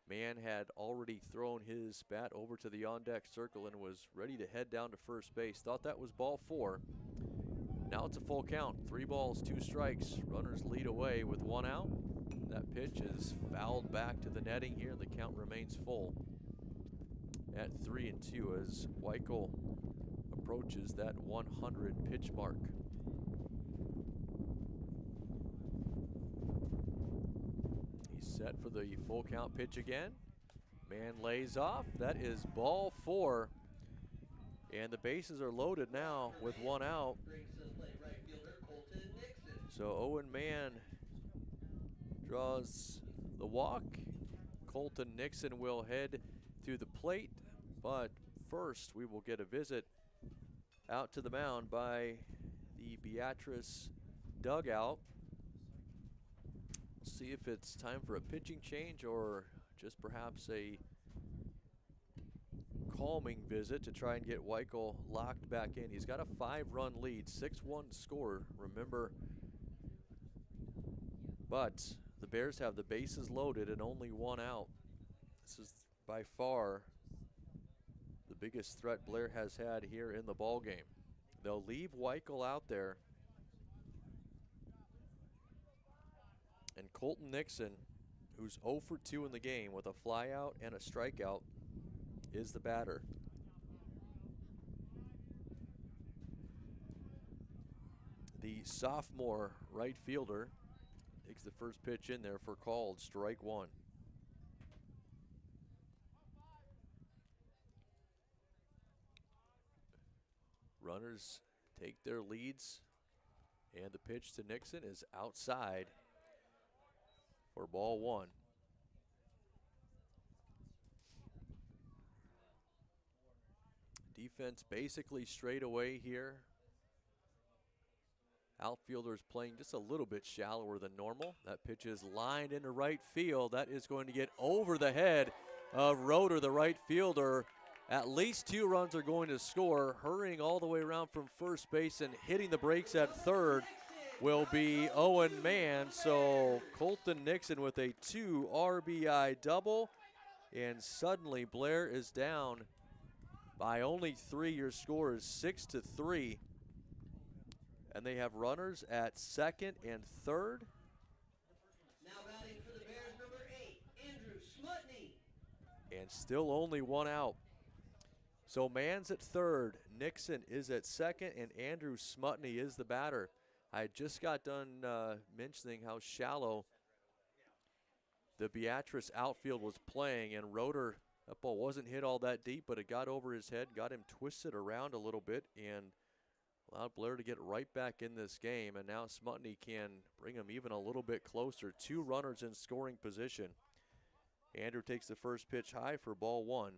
Mann had already thrown his bat over to the on-deck circle and was ready to head down to first base. Thought that was ball 4. Now it's a full count, 3 balls, 2 strikes. Runners lead away with 1 out. That pitch is fouled back to the netting here, and the count remains full at 3-2 as Weichel approaches that 100 pitch mark. He's set for the full count pitch again. Mann lays off. That is ball 4. And the bases are loaded now with 1 out. So Owen Mann draws the walk. Colton Nixon will head to the plate, but first we will get a visit out to the mound by the Beatrice dugout. We'll see if it's time for a pitching change or just perhaps a calming visit to try and get Weichel locked back in. He's got a 5-run lead, 6-1 score, remember. But the Bears have the bases loaded and only 1 out. This is by far the biggest threat Blair has had here in the ball game. They'll leave Weichel out there. And Colton Nixon, who's 0 for 2 in the game with a flyout and a strikeout, is the batter. The sophomore right fielder takes the first pitch in there for called strike 1. Runners take their leads, and the pitch to Nixon is outside for ball 1. Defense basically straight away here. Outfielders playing just a little bit shallower than normal. That pitch is lined into right field. That is going to get over the head of Roeder, the right fielder. At least 2 runs are going to score. Hurrying all the way around from first base and hitting the brakes at third will be Owen Mann. So Colton Nixon with a 2 RBI double. And suddenly Blair is down by only 3. Your score is 6-3. And they have runners at second and third. Now batting for the Bears, number 8, Andrew Smutney. And still only 1 out. So Mann's at third, Nixon is at second, and Andrew Smutney is the batter. I just got done mentioning how shallow the Beatrice outfield was playing, and Roeder, that ball wasn't hit all that deep, but it got over his head, got him twisted around a little bit, and allowed Blair to get right back in this game. And now Smutney can bring him even a little bit closer. 2 runners in scoring position. Andrew takes the first pitch high for ball 1.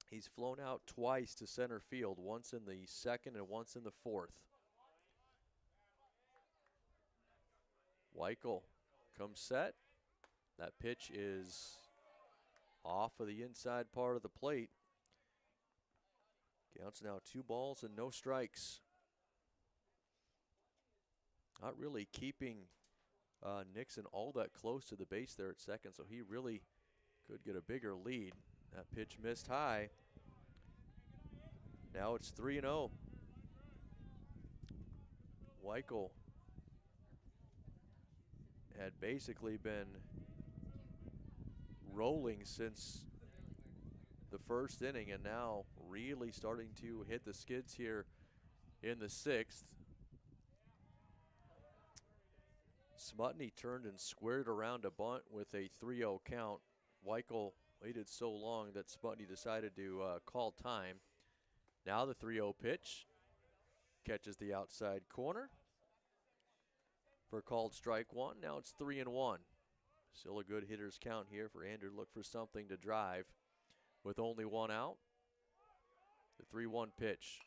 He's flown out twice to center field, once in the second and once in the fourth. Weichel comes set. That pitch is off of the inside part of the plate. Counts now 2 balls and no strikes. Not really keeping Nixon all that close to the base there at second, so he really could get a bigger lead. That pitch missed high. Now it's 3-0. Weichel had basically been rolling since the first inning, and now really starting to hit the skids here in the 6th. Smutney turned and squared around a bunt with a 3-0 count. Weichel waited so long that Smutney decided to call time. Now the 3-0 pitch catches the outside corner for called strike 1. Now it's 3-1. Still a good hitter's count here for Andrew. Look for something to drive with only 1 out. The 3-1 pitch.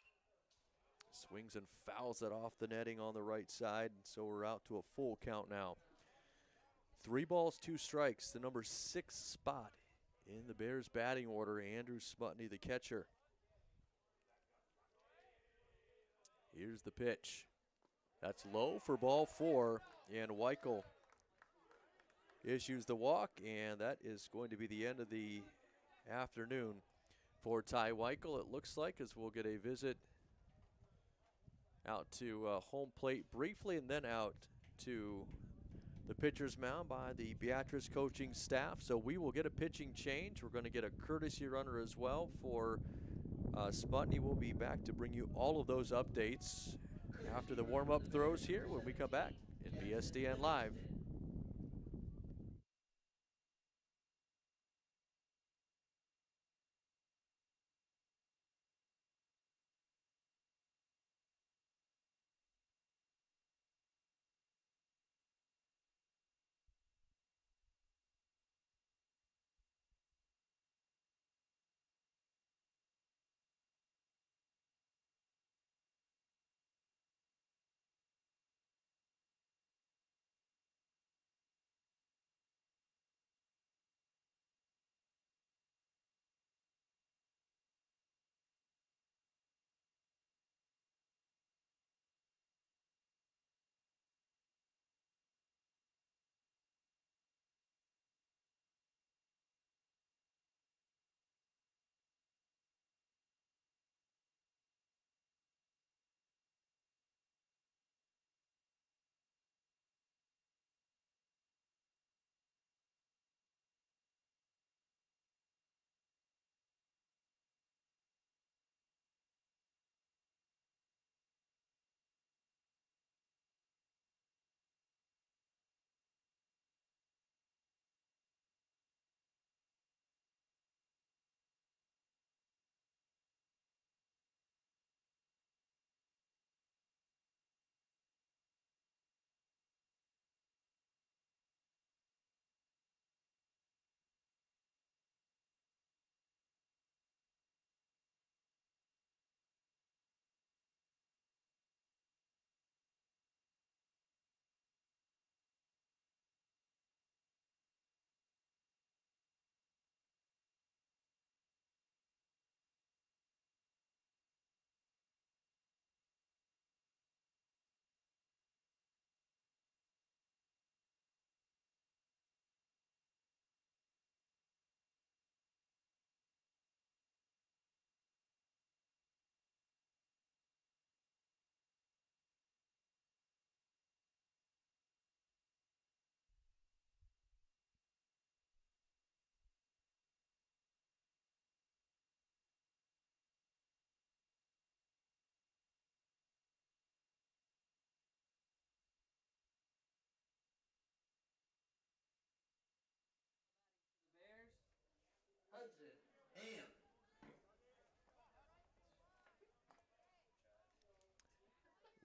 Swings and fouls it off the netting on the right side, so we're out to a full count now. 3 balls, 2 strikes, the number 6 spot in the Bears batting order. Andrew Smutney, the catcher. Here's the pitch. That's low for ball 4, and Weichel issues the walk, and that is going to be the end of the afternoon for Ty Weichel, it looks like, as we'll get a visit out to home plate briefly, and then out to the pitcher's mound by the Beatrice coaching staff. So we will get a pitching change. We're going to get a courtesy runner as well for Smutney. Will be back to bring you all of those updates after the warm-up throws here when we come back in BSDN Live.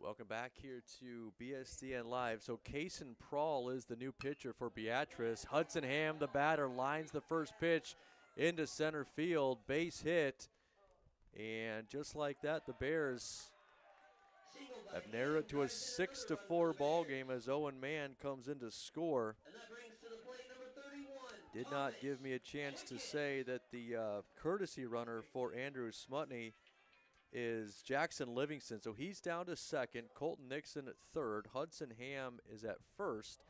Welcome back here to BSDN Live. So Kason Prawl is the new pitcher for Beatrice. Hudson Ham, the batter, lines the first pitch into center field, base hit. And just like that, the Bears have narrowed it to a 6-4 ball game as Owen Mann comes in to score. And that brings to the plate number 31. Did not give me a chance to say that the courtesy runner for Andrew Smutney is Jackson Livingston. So he's down to second, Colton Nixon at third, Hudson Ham is at first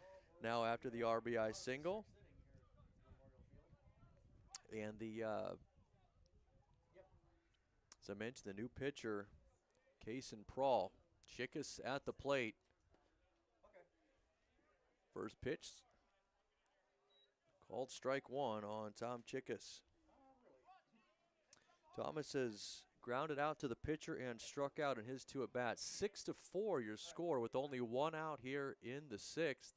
now after the RBI single. And the, as I mentioned, the new pitcher, Kason Prawl. Chickus at the plate. First pitch, called strike one on Tom Chickus. Thomas has grounded out to the pitcher and struck out in his two at bats. 6-4 your score with only one out here in the sixth.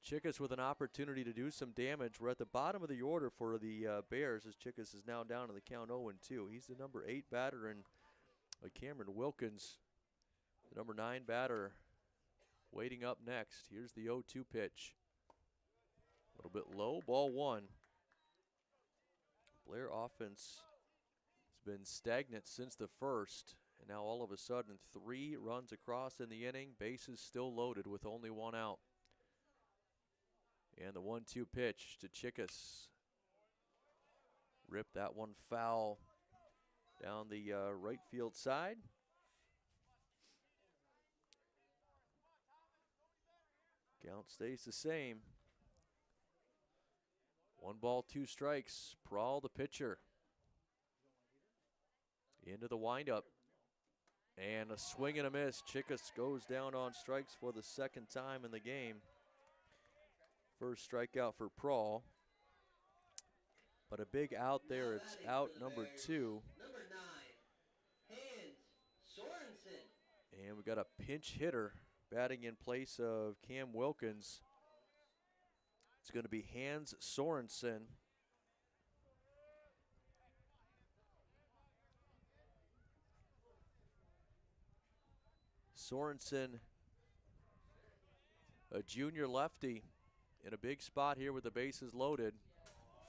Chickus with an opportunity to do some damage. We're at the bottom of the order for the Bears as Chickus is now down to the count 0-2. He's the number 8 batter, and Cameron Wilkins, the number 9 batter, waiting up next. Here's the 0-2 pitch. A little bit low, ball one. Blair offense has been stagnant since the first, and now all of a sudden 3 runs across in the inning, bases still loaded with only one out. And the 1-2 pitch to Chickus. Ripped that one foul down the right field side. Count stays the same. 1 ball, 2 strikes. Prawl, the pitcher. Into the windup. And a swing and a miss. Chickus goes down on strikes for the second time in the game. First strikeout for Prawl. But a big out there. It's out number 2. Number 9, Hans Sorensen. And we got a pinch hitter batting in place of Cam Wilkins. It's going to be Hans Sorensen. Sorensen, a junior lefty, in a big spot here with the bases loaded.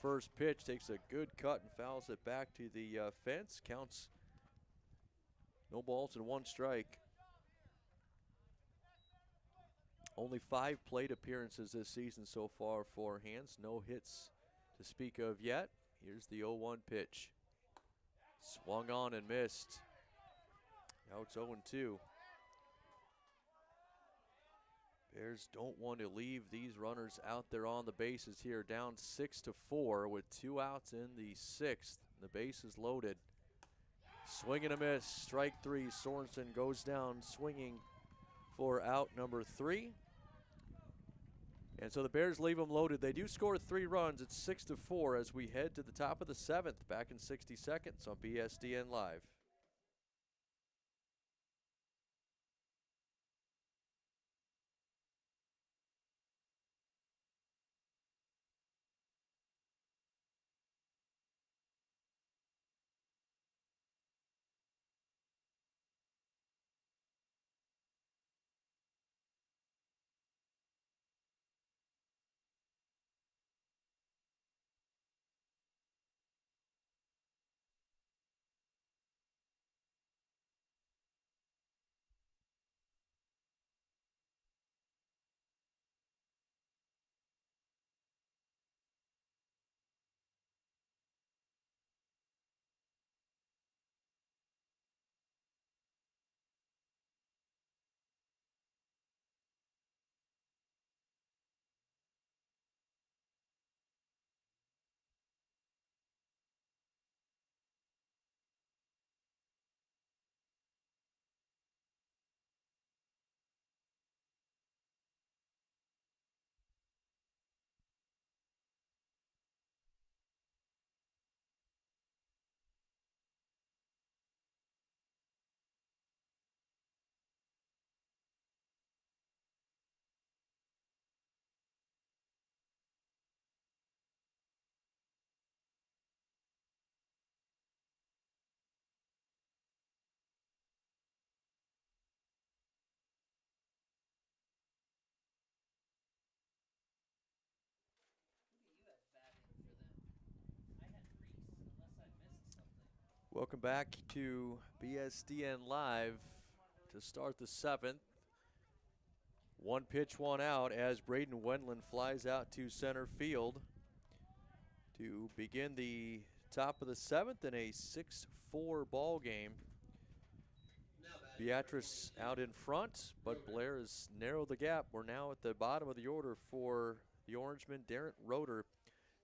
First pitch takes a good cut and fouls it back to the fence. Counts no balls and 1 strike. Only 5 plate appearances this season so far for Hans. No hits to speak of yet. Here's the 0-1 pitch. Swung on and missed. Now it's 0-2. Bears don't want to leave these runners out there on the bases here. Down 6-4 with 2 outs in the 6th. The base is loaded. Swing and a miss. Strike 3. Sorensen goes down swinging for out number 3. And so the Bears leave them loaded. They do score 3 runs. It's 6-4 as we head to the top of the 7th. Back in 60 seconds on BSDN Live. Welcome back to BSDN Live to start the 7th. One pitch, one out as Braden Wendland flies out to center field to begin the top of the 7th in a 6-4 ball game. Beatrice out in front, but Blair has narrowed the gap. We're now at the bottom of the order for the Orangemen. Darren Roeder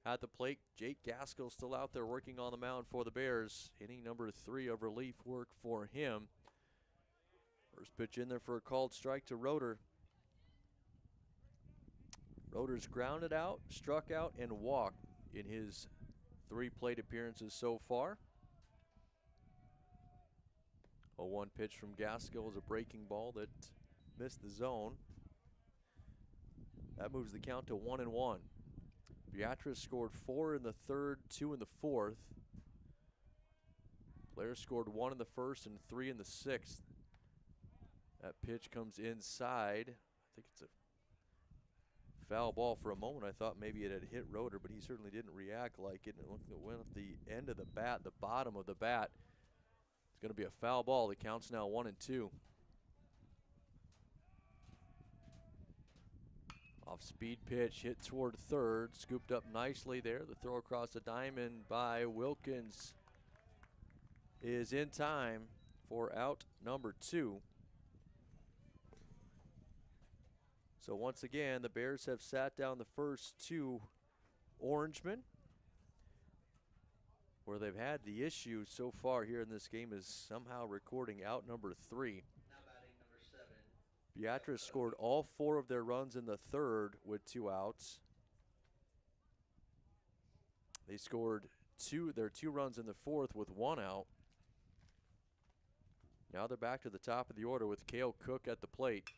at the plate. Jake Gaskell still out there working on the mound for the Bears. Inning number 3 of relief work for him. First pitch in there for a called strike to Roeder. Roeder's grounded out, struck out, and walked in his 3 plate appearances so far. A 1 pitch from Gaskell is a breaking ball that missed the zone. That moves the count to 1-1. Beatrice scored 4 in the 3rd, 2 in the 4th. Blair scored 1 in the 1st and 3 in the 6th. That pitch comes inside. I think it's a foul ball. For a moment I thought maybe it had hit Roeder, but he certainly didn't react like it. And it went at the end of the bat, the bottom of the bat. It's going to be a foul ball. The count's now 1-2. Off speed pitch, hit toward third, scooped up nicely there. The throw across the diamond by Wilkins is in time for out number 2. So once again, the Bears have sat down the first 2 Orangemen. Where they've had the issue so far here in this game is somehow recording out number 3. Now batting number 7. Beatrice scored all 4 of their runs in the 3rd with 2 outs. They scored their 2 runs in the 4th with 1 out. Now they're back to the top of the order with Cale Cook at the plate.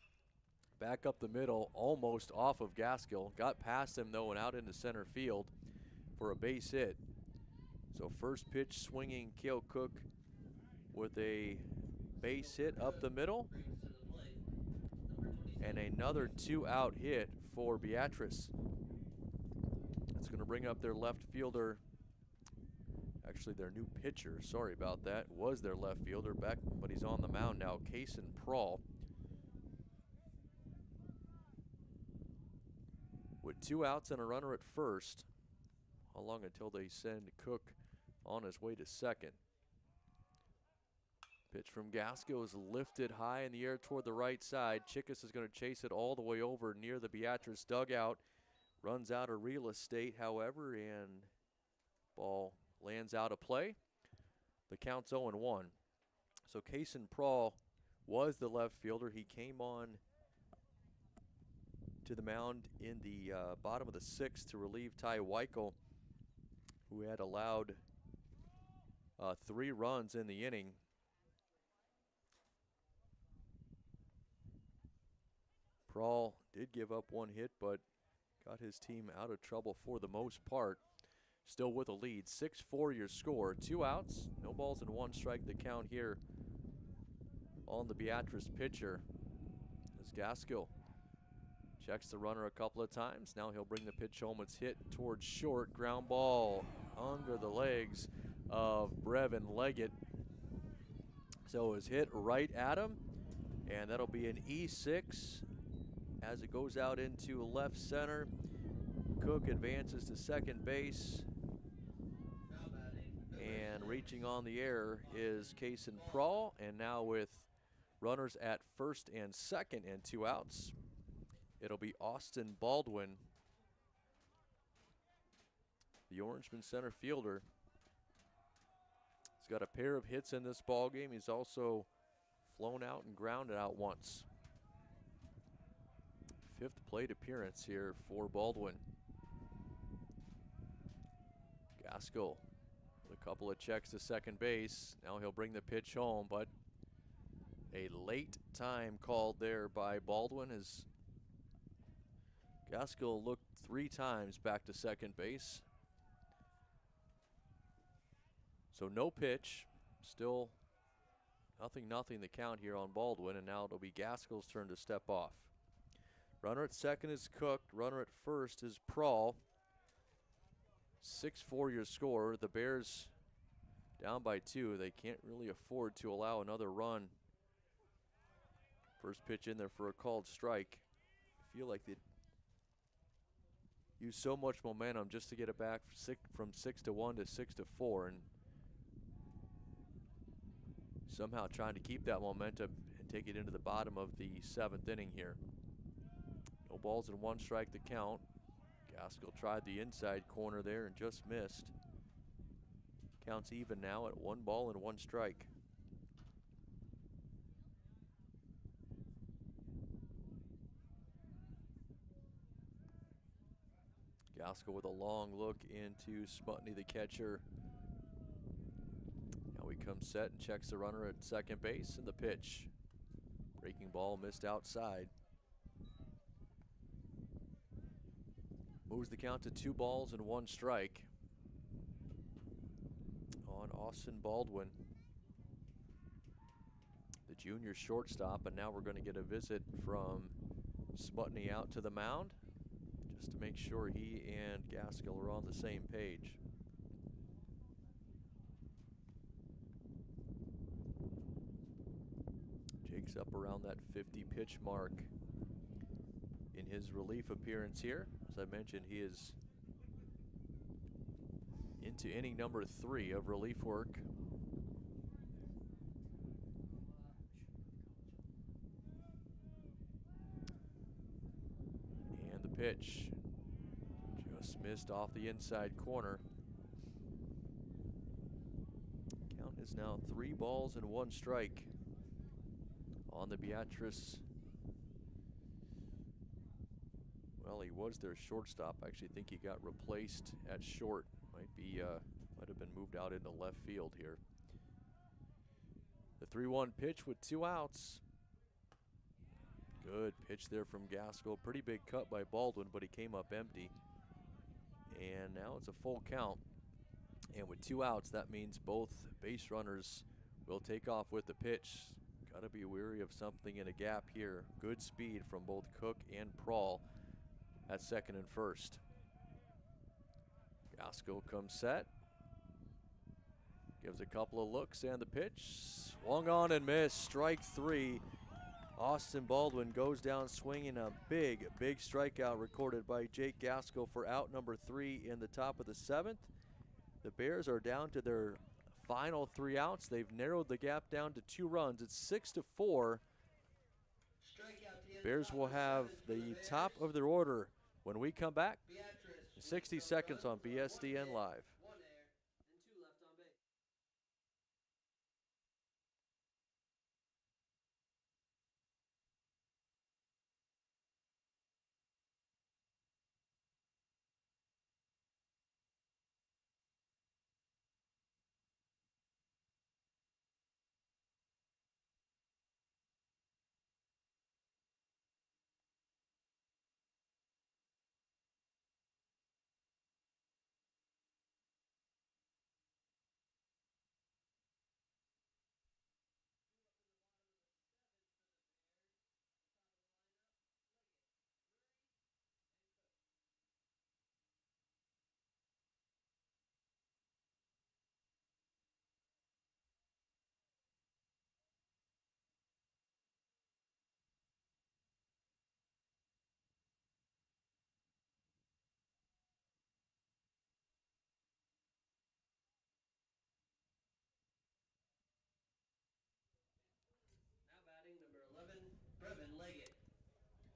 Back up the middle, almost off of Gaskell. Got past him though and out into center field for a base hit. So first pitch swinging Cale Cook with a base hit up the middle. And another 2-out hit for Beatrice. That's going to bring up their left fielder. Actually, their new pitcher, sorry about that, was their left fielder back, but he's on the mound now, Kaysen Prawl. With 2 outs and a runner at first. How long until they send Cook on his way to second? Pitch from Gaskell is lifted high in the air toward the right side. Chickus is going to chase it all the way over near the Beatrice dugout. Runs out of real estate, however, and ball lands out of play. The count's 0-1. So Kaysen Prawl was the left fielder. He came on to the mound in the bottom of the 6th to relieve Ty Weichel, who had allowed 3 runs in the inning. Prawl did give up 1 hit, but got his team out of trouble for the most part. Still with a lead. 6-4 your score. 2 outs, no balls and 1 strike the count here on the Beatrice pitcher. As Gaskell checks the runner a couple of times. Now he'll bring the pitch home. It's hit towards short. Ground ball under the legs of Brevin Leggett. So it's hit right at him, and that'll be an E6 as it goes out into left center. Cook advances to second base, and reaching on the air is Kaysen Prawl. And now with runners at first and second and 2 outs, it'll be Austin Baldwin, the Orangeman center fielder. He's got a pair of hits in this ball game. He's also flown out and grounded out once. 5th plate appearance here for Baldwin. Gaskell with a couple of checks to second base. Now he'll bring the pitch home, but a late time called there by Baldwin as Gaskell looked 3 times back to second base. So no pitch, still nothing the count here on Baldwin, and now it'll be Gaskell's turn to step off. Runner at second is Cook. Runner at first is Prawl. 6-4 your score. The Bears down by 2. They can't really afford to allow another run. First pitch in there for a called strike. I feel like they use so much momentum just to get it back from 6-1 to 6-4, and somehow trying to keep that momentum and take it into the bottom of the 7th inning here. No balls and 1 strike to count. Gaskell tried the inside corner there and just missed. Counts even now at 1 ball and 1 strike. Gaskell with a long look into Smutney, the catcher. Now he comes set and checks the runner at second base, and the pitch. Breaking ball missed outside. Moves the count to 2 balls and 1 strike on Austin Baldwin, the junior shortstop. And now we're going to get a visit from Smutney out to the mound just to make sure he and Gaskell are on the same page. Jake's up around that 50 pitch mark in his relief appearance here. As I mentioned, he is into inning number 3 of relief work. And the pitch just missed off the inside corner. Count is now 3 balls and 1 strike on the Beatrice. Well, he was their shortstop. I actually think he got replaced at short. Might have been moved out into left field here. The 3-1 pitch with 2 outs. Good pitch there from Gaskell. Pretty big cut by Baldwin, but he came up empty. And now it's a full count. And with 2 outs, that means both base runners will take off with the pitch. Got to be wary of something in a gap here. Good speed from both Cook and Prawl at second and first. Gaskell comes set. Gives a couple of looks, and the pitch swung on and missed. Strike 3. Austin Baldwin goes down swinging. A big strikeout recorded by Jake Gaskell for out number 3 in the top of the 7th. The Bears are down to their final 3 outs. They've narrowed the gap down to 2 runs. It's 6-4. Bears will have the top of their order when we come back. 60 seconds on BSDN Live.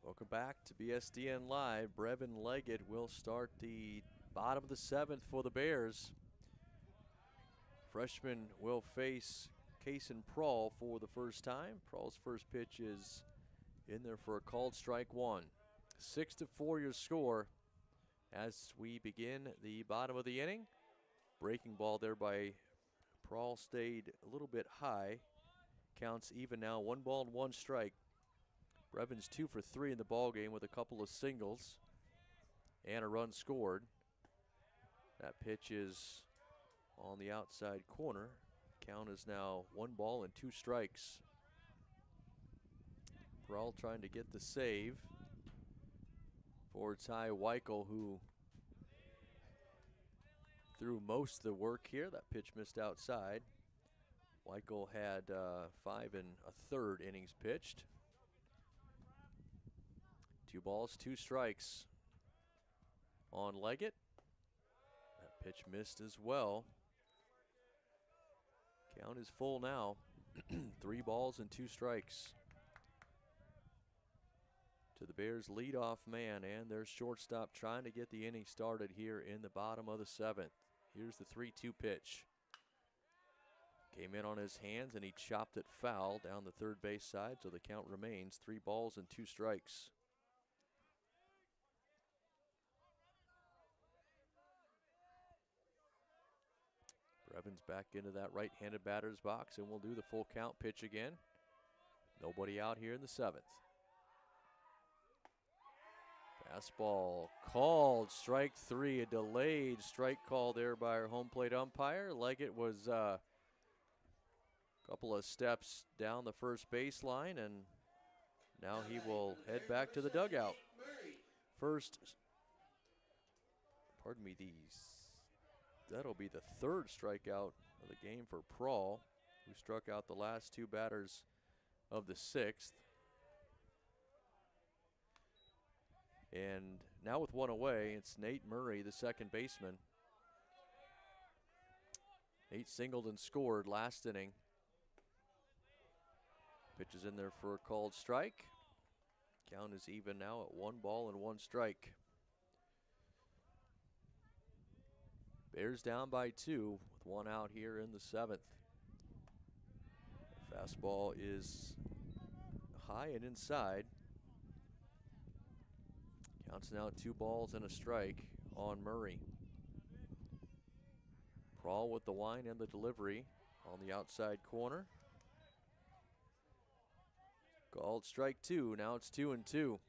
Welcome back to BSDN Live. Brevin Leggett will start the bottom of the 7th for the Bears. Freshman will face Kason Prawl for the first time. Prawl's first pitch is in there for a called strike 1. 6-4 your score as we begin the bottom of the inning. Breaking ball there by Prawl stayed a little bit high. Counts even now, 1 ball and 1 strike. Brevin's 2 for 3 in the ball game with a couple of singles and a run scored. That pitch is on the outside corner. Count is now 1 ball and 2 strikes. Prawl trying to get the save for Ty Weichel, who through most of the work here. That pitch missed outside. Weichel had 5 1/3 innings pitched. 2 balls, 2 strikes on Leggett. That pitch missed as well. Count is full now. 3 balls and 2 strikes to the Bears' leadoff man and their shortstop trying to get the inning started here in the bottom of the 7th. Here's the 3-2 pitch. Came in on his hands and he chopped it foul down the third base side, so the count remains 3 balls and 2 strikes. Brevins back into that right-handed batter's box, and we'll do the full count pitch again. Nobody out here in the 7th. Fastball called, strike 3, a delayed strike call there by our home plate umpire. Leggett was a couple of steps down the first baseline, and now he will head back to the dugout. First, pardon me, that'll be the 3rd strikeout of the game for Prawl, who struck out the last 2 batters of the 6th. And now with 1 away, it's Nate Murray, the second baseman. Nate singled and scored last inning. Pitch is in there for a called strike. Count is even now at 1 ball and 1 strike. Bears down by 2 with 1 out here in the 7th. Fastball is high and inside. Counts now at 2 balls and a strike on Murray. Prawl with the wind and the delivery on the outside corner. Called strike 2. Now it's 2-2.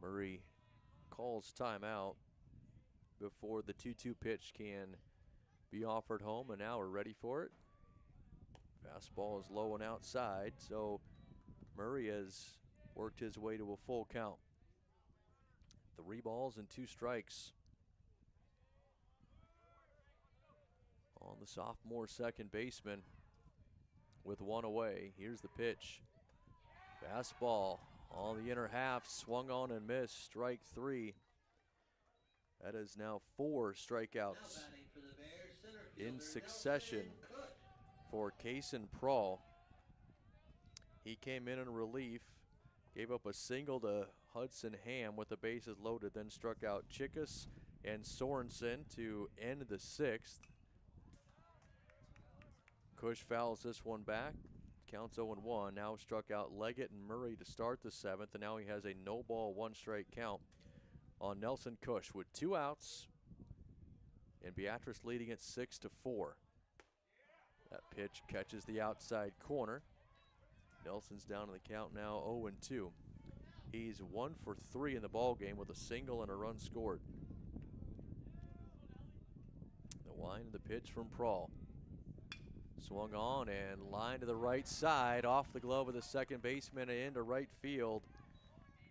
Murray calls timeout before the 2-2 pitch can be offered home, and now we're ready for it. Fastball is low and outside, so Murray has worked his way to a full count. 3 balls and 2 strikes on the sophomore second baseman with 1 away. Here's the pitch. Fastball on the inner half, swung on and missed, strike 3. That is now 4 strikeouts in succession for Kaysen Prawl. He came in relief, gave up a single to Hudson Ham with the bases loaded, then struck out Chickus and Sorensen to end the 6th. Cush fouls this one back, counts 0-1. Now struck out Leggett and Murray to start the 7th, and now he has a no ball, 1 strike count on Nelson Cush with 2 outs, and Beatrice leading it 6-4. That pitch catches the outside corner. Nelson's down in the count now 0-2. He's 1 for 3 in the ball game with a single and a run scored. The wind of the pitch from Prawl. Swung on and line to the right side, off the glove of the second baseman and into right field.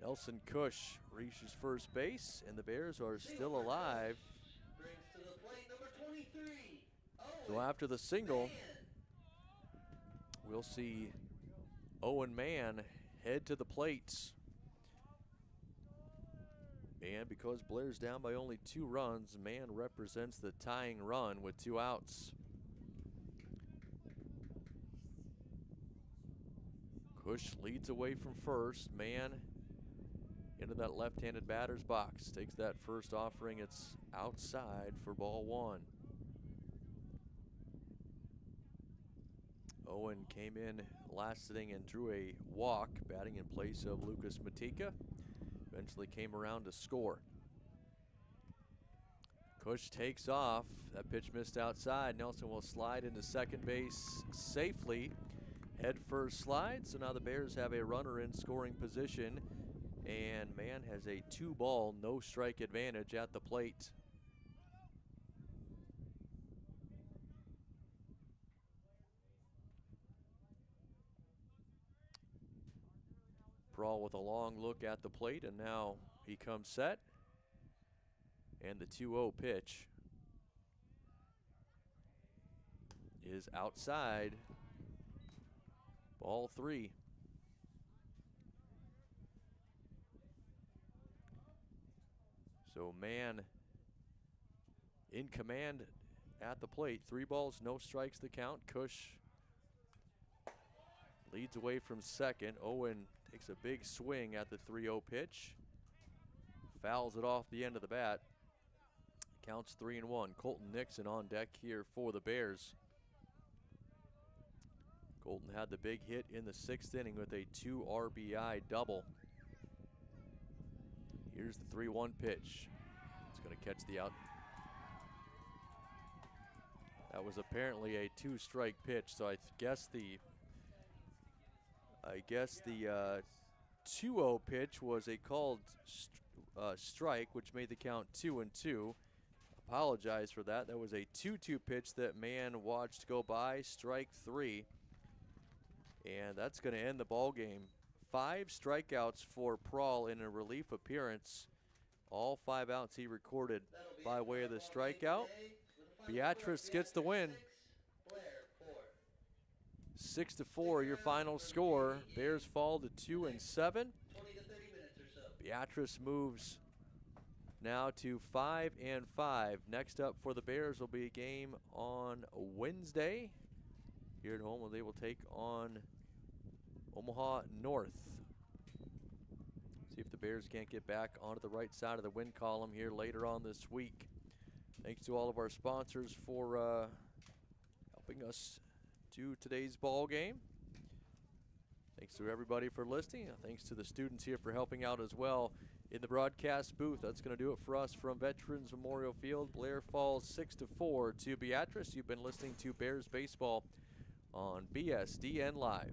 Nelson Cush reaches first base, and the Bears are still alive. So after the single, we'll see Owen Mann head to the plate. And because Blair's down by only 2 runs, Mann represents the tying run with 2 outs. Cush leads away from first. Mann into that left-handed batter's box. Takes that first offering. It's outside for ball 1. Owen came in last inning and drew a walk, batting in place of Lucas Matika. Eventually came around to score. Cush takes off. That pitch missed outside. Nelson will slide into second base safely. Head first slide, so now the Bears have a runner in scoring position, and Mann has a 2-ball, no strike advantage at the plate. Prawl with a long look at the plate, and now he comes set. And the 2-0 pitch is outside. Ball 3. So man in command at the plate. 3 balls, no strikes to count. Cush leads away from second. Owen takes a big swing at the 3-0 pitch. Fouls it off the end of the bat. Counts 3-1. Colton Nixon on deck here for the Bears. Colton had the big hit in the 6th inning with a 2 RBI double. Here's the 3-1 pitch. It's going to catch the out. That was apparently a 2-strike pitch, so I guess the 2-0 pitch was a called strike, which made the count 2-2. Apologize for that. That was a 2-2 pitch that man watched go by. Strike 3. And that's going to end the ball game. 5 strikeouts for Prawl in a relief appearance. All 5 outs he recorded by way of the strikeout. Beatrice gets the win. 6-4 your final score. Bears fall to 2-7. Beatrice moves now to 5-5. Next up for the Bears will be a game on Wednesday here at home, where they will take on Omaha North. See if the Bears can't get back onto the right side of the win column here later on this week. Thanks to all of our sponsors for helping us do today's ball game. Thanks to everybody for listening. Thanks to the students here for helping out as well in the broadcast booth. That's going to do it for us from Veterans Memorial Field. Blair falls 6-4 to Beatrice. You've been listening to Bears Baseball on BSDN Live.